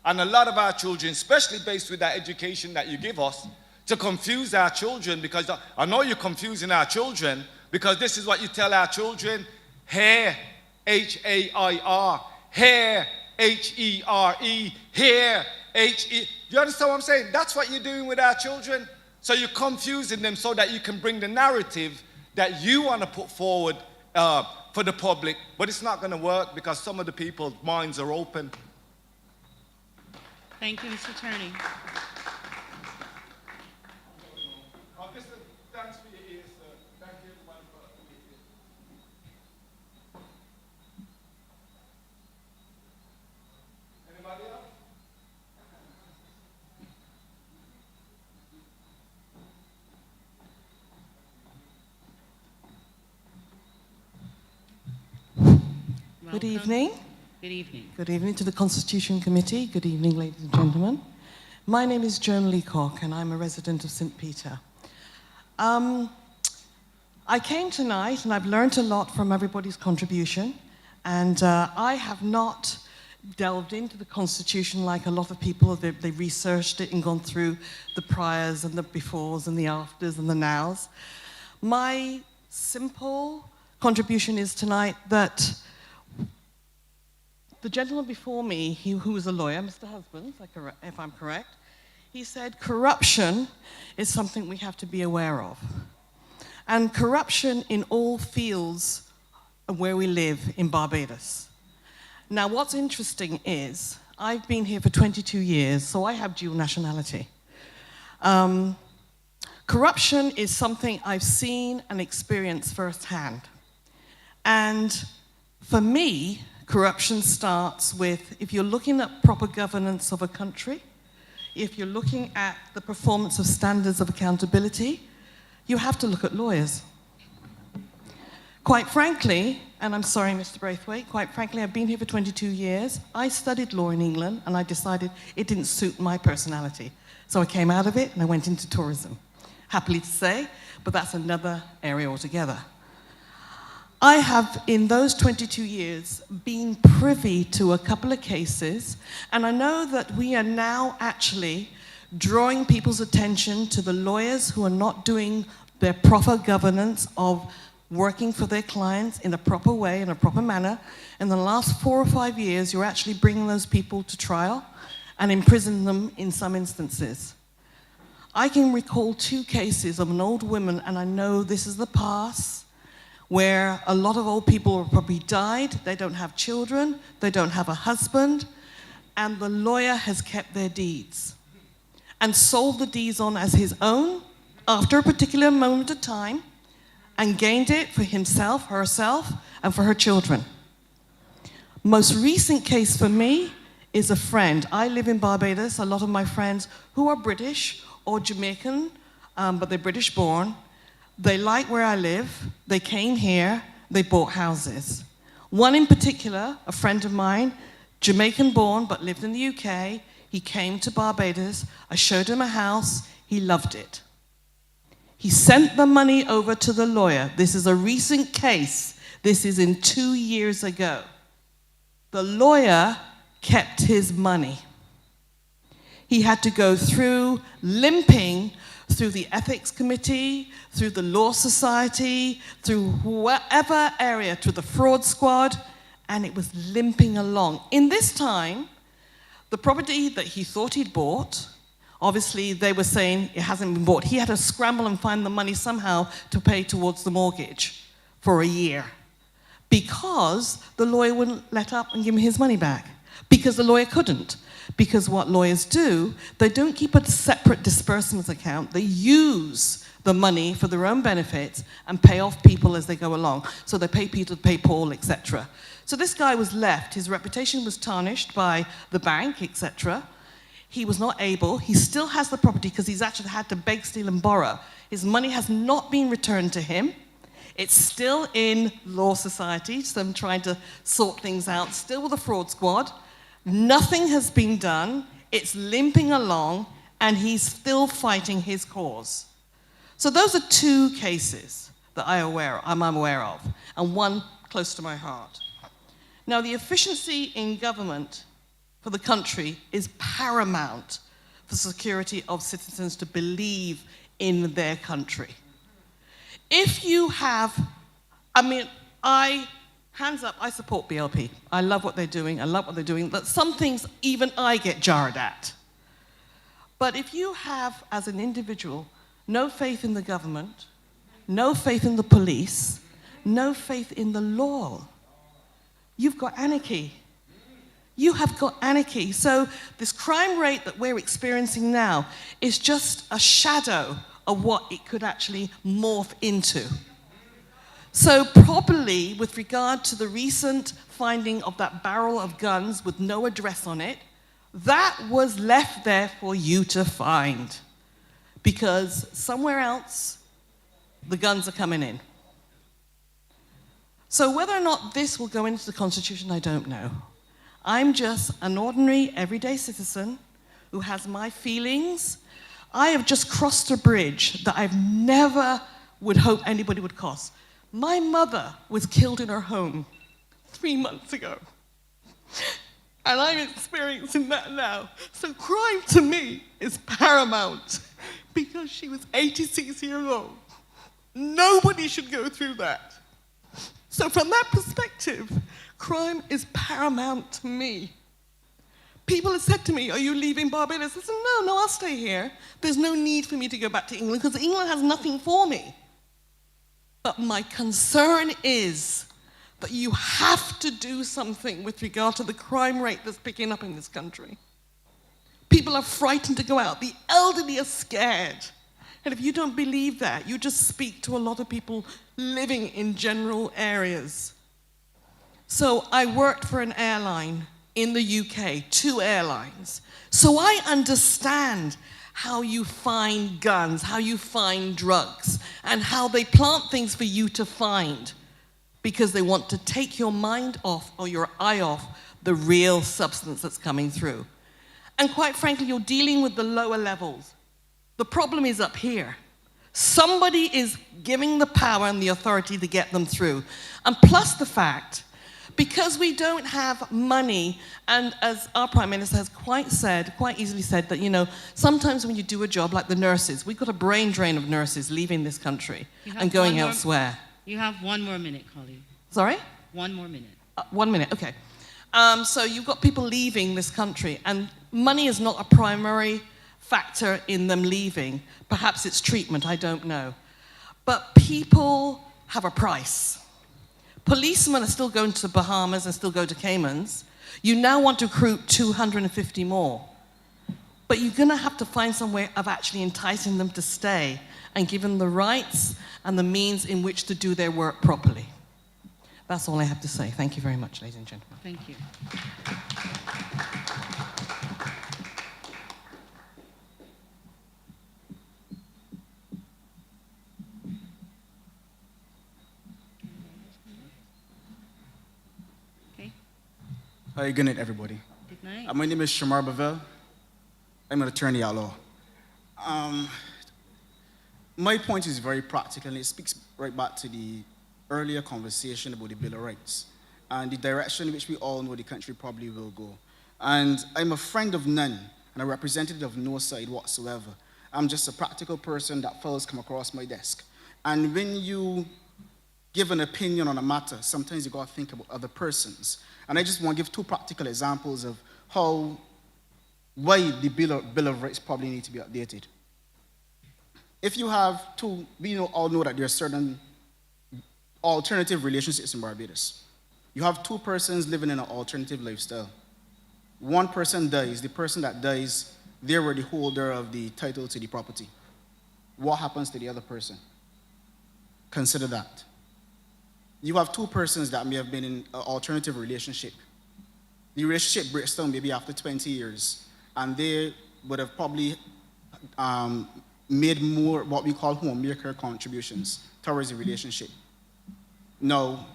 And a lot of our children, especially based with that education that you give us, to confuse our children, because I know you're confusing our children, because this is what you tell our children: hair, H-A-I-R, hair, H-E-R-E, hair, H-E. You understand what I'm saying? That's what you're doing with our children. So you're confusing them so that you can bring the narrative that you want to put forward for the public, but it's not going to work because some of the people's minds are open. Thank you, Mr. Attorney. Thanks for your ears, sir. Thank you, everybody, for your ears. Anybody else? Good evening. Good evening. Good evening to the Constitution Committee. Good evening, ladies and gentlemen. My name is Joan Leacock, and I'm a resident of St. Peter. I came tonight, and I've learned a lot from everybody's contribution, and I have not delved into the Constitution like a lot of people. They researched it and gone through the priors and the befores and the afters and the nows. My simple contribution is tonight that the gentleman before me, who was a lawyer, Mr. Husbands, if I'm correct, he said corruption is something we have to be aware of. And corruption in all fields of where we live in Barbados. Now, what's interesting is, I've been here for 22 years, so I have dual nationality. Corruption is something I've seen and experienced firsthand. And for me, corruption starts with, if you're looking at proper governance of a country, if you're looking at the performance of standards of accountability, you have to look at lawyers. Quite frankly, and I'm sorry, Mr. Braithwaite, quite frankly, I've been here for 22 years. I studied law in England, and I decided it didn't suit my personality. So I came out of it, and I went into tourism. Happily to say, but that's another area altogether. I have, in those 22 years, been privy to a couple of cases, and I know that we are now actually drawing people's attention to the lawyers who are not doing their proper governance of working for their clients in a proper way, in a proper manner. In the last 4 or 5 years, you're actually bringing those people to trial and imprison them in some instances. I can recall 2 cases of an old woman, and I know this is the past, where a lot of old people have probably died, they don't have children, they don't have a husband, and the lawyer has kept their deeds and sold the deeds on as his own after a particular moment of time and gained it for himself, herself, and for her children. Most recent case for me is a friend. I live in Barbados. A lot of my friends who are British or Jamaican, but they're British born, they like where I live, they came here, they bought houses. One in particular, a friend of mine, Jamaican born but lived in the UK, he came to Barbados, I showed him a house, he loved it. He sent the money over to the lawyer. This is a recent case, this is in 2 years ago. The lawyer kept his money. He had to go through limping through the ethics committee, through the law society, through whatever area, to the fraud squad, and it was limping along. In this time, the property that he thought he'd bought, obviously they were saying it hasn't been bought. He had to scramble and find the money somehow to pay towards the mortgage for a year because the lawyer wouldn't let up and give him his money back, because the lawyer couldn't. Because what lawyers do, they don't keep a separate disbursements account. They use the money for their own benefits and pay off people as they go along. So they pay Peter, pay Paul, etc. So this guy was left. His reputation was tarnished by the bank, etc. He was not able. He still has the property because he's actually had to beg, steal, and borrow. His money has not been returned to him. It's still in law society, so I'm trying to sort things out, still with the fraud squad. Nothing has been done, it's limping along, and he's still fighting his cause. So those are 2 cases that I'm aware of, and one close to my heart. Now, the efficiency in government for the country is paramount for security of citizens to believe in their country. If you have, hands up, I support BLP. I love what they're doing, but some things even I get jarred at. But if you have, as an individual, no faith in the government, no faith in the police, no faith in the law. You've got anarchy. You have got anarchy. So this crime rate that we're experiencing now is just a shadow of what it could actually morph into. So probably with regard to the recent finding of that barrel of guns with no address on it, that was left there for you to find. Because somewhere else, the guns are coming in. So whether or not this will go into the Constitution, I don't know. I'm just an ordinary, everyday citizen who has my feelings. I have just crossed a bridge that I've never would hope anybody would cross. My mother was killed in her home 3 months ago. And I'm experiencing that now. So crime to me is paramount because she was 86 years old. Nobody should go through that. So from that perspective, crime is paramount to me. People have said to me, are you leaving Barbados? I said, no, I'll stay here. There's no need for me to go back to England because England has nothing for me. But my concern is that you have to do something with regard to the crime rate that's picking up in this country. People are frightened to go out. The elderly are scared. And if you don't believe that, you just speak to a lot of people living in general areas. So I worked for an airline in the UK, 2 airlines. So I understand how you find guns, how you find drugs, and how they plant things for you to find because they want to take your mind off or your eye off the real substance that's coming through. And quite frankly, you're dealing with the lower levels. The problem is up here. Somebody is giving the power and the authority to get them through. And plus the fact, because we don't have money, and as our Prime Minister has quite easily said that, sometimes when you do a job like the nurses, we've got a brain drain of nurses leaving this country and going elsewhere. You have 1 more minute, colleague. Sorry? 1 more minute. 1 minute, okay. So you've got people leaving this country, and money is not a primary factor in them leaving. Perhaps it's treatment, I don't know. But people have a price. Policemen are still going to Bahamas and still go to Caymans. You now want to recruit 250 more. But you're going to have to find some way of actually enticing them to stay and give them the rights and the means in which to do their work properly. That's all I have to say. Thank you very much, ladies and gentlemen. Thank you. Hi, good night, everybody. Good night. My name is Shamar Bavel. I'm an attorney at law. My point is very practical, and it speaks right back to the earlier conversation about the Bill of Rights and the direction in which we all know the country probably will go. And I'm a friend of none and a representative of no side whatsoever. I'm just a practical person that files come across my desk. And when you give an opinion on a matter, sometimes you got to think about other persons. And I just want to give 2 practical examples of why the Bill of Rights probably need to be updated. If you have we all know that there are certain alternative relationships in Barbados. You have 2 persons living in an alternative lifestyle. One person dies. The person that dies, they were the holder of the title to the property. What happens to the other person? Consider that. You have 2 persons that may have been in an alternative relationship. The relationship breaks down maybe after 20 years, and they would have probably made more what we call homemaker contributions towards the relationship. Now,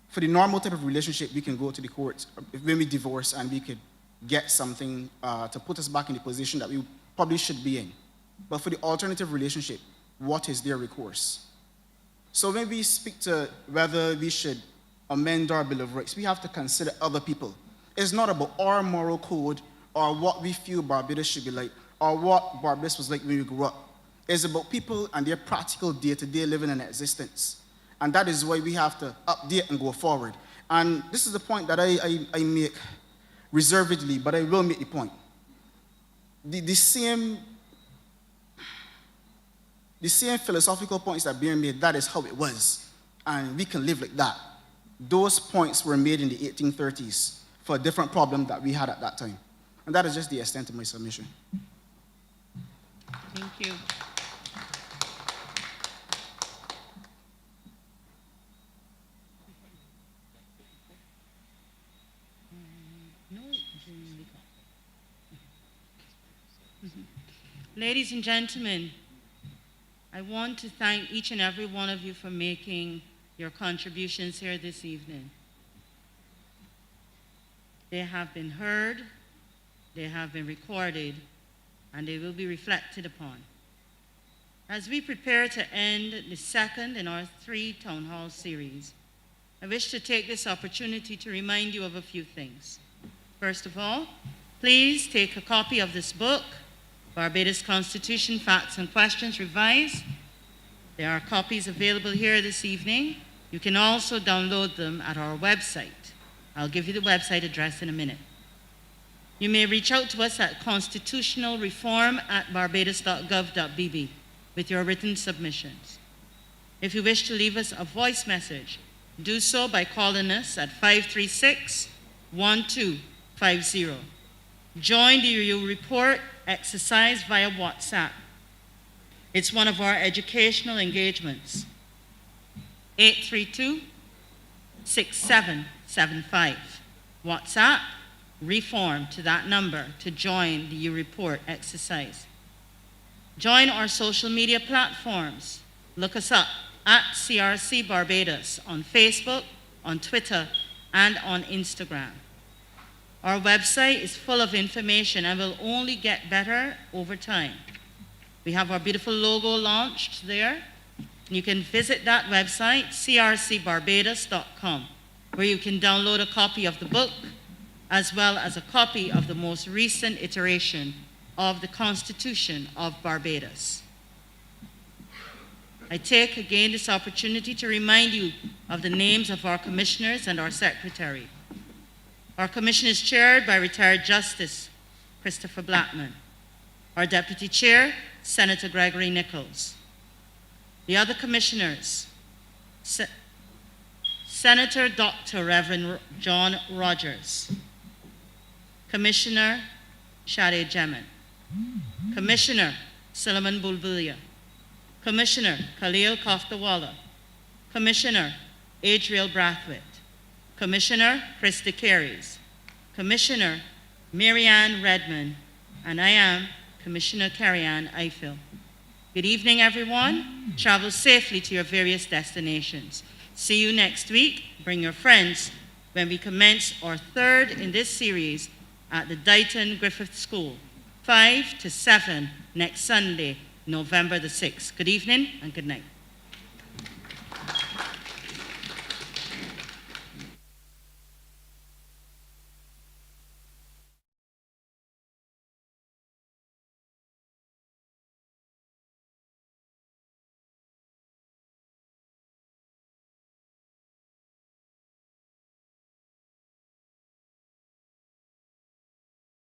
for the normal type of relationship, we can go to the court when we divorce and we could get something to put us back in the position that we probably should be in. But for the alternative relationship, what is their recourse? So when we speak to whether we should amend our Bill of Rights, we have to consider other people. It's not about our moral code or what we feel Barbados should be like or what Barbados was like when we grew up. It's about people and their practical day-to-day living and existence. And that is why we have to update and go forward. And this is the point that I make reservedly, but I will make the point. The same the same philosophical points that being made, that is how it was, and we can live like that. Those points were made in the 1830s for a different problem that we had at that time. And that is just the extent of my submission. Thank you. Ladies and gentlemen, I want to thank each and every one of you for making your contributions here this evening. They have been heard, they have been recorded, and they will be reflected upon. As we prepare to end the second in our 3 town hall series, I wish to take this opportunity to remind you of a few things. First of all, please take a copy of this book, Barbados Constitution, Facts and Questions Revised. There are copies available here this evening. You can also download them at our website. I'll give you the website address in a minute. You may reach out to us at constitutionalreform@barbados.gov.bb with your written submissions. If you wish to leave us a voice message, do so by calling us at 536-1250. Join the You Report exercise via WhatsApp. It's one of our educational engagements. 832-6775. WhatsApp, reform to that number to join the You Report exercise. Join our social media platforms. Look us up at CRC Barbados on Facebook, on Twitter, and on Instagram. Our website is full of information and will only get better over time. We have our beautiful logo launched there. You can visit that website, crcbarbados.com, where you can download a copy of the book, as well as a copy of the most recent iteration of the Constitution of Barbados. I take again this opportunity to remind you of the names of our commissioners and our secretary. Our commission is chaired by retired Justice Christopher Blackman. Our deputy chair, Senator Gregory Nichols. The other commissioners, Senator Dr. Reverend John Rogers, Commissioner Shade Jemet, Commissioner Solomon Bulbulia, Commissioner Khalil Koftawala, Commissioner Adriel Brathwaite, Commissioner Krista Carries, Commissioner Marianne Redmond, and I am Commissioner Carrie-Ann Eiffel. Good evening, everyone. Travel safely to your various destinations. See you next week. Bring your friends when we commence our 3rd in this series at the Dighton Griffith School, 5 to 7 next Sunday, November the 6th. Good evening and good night.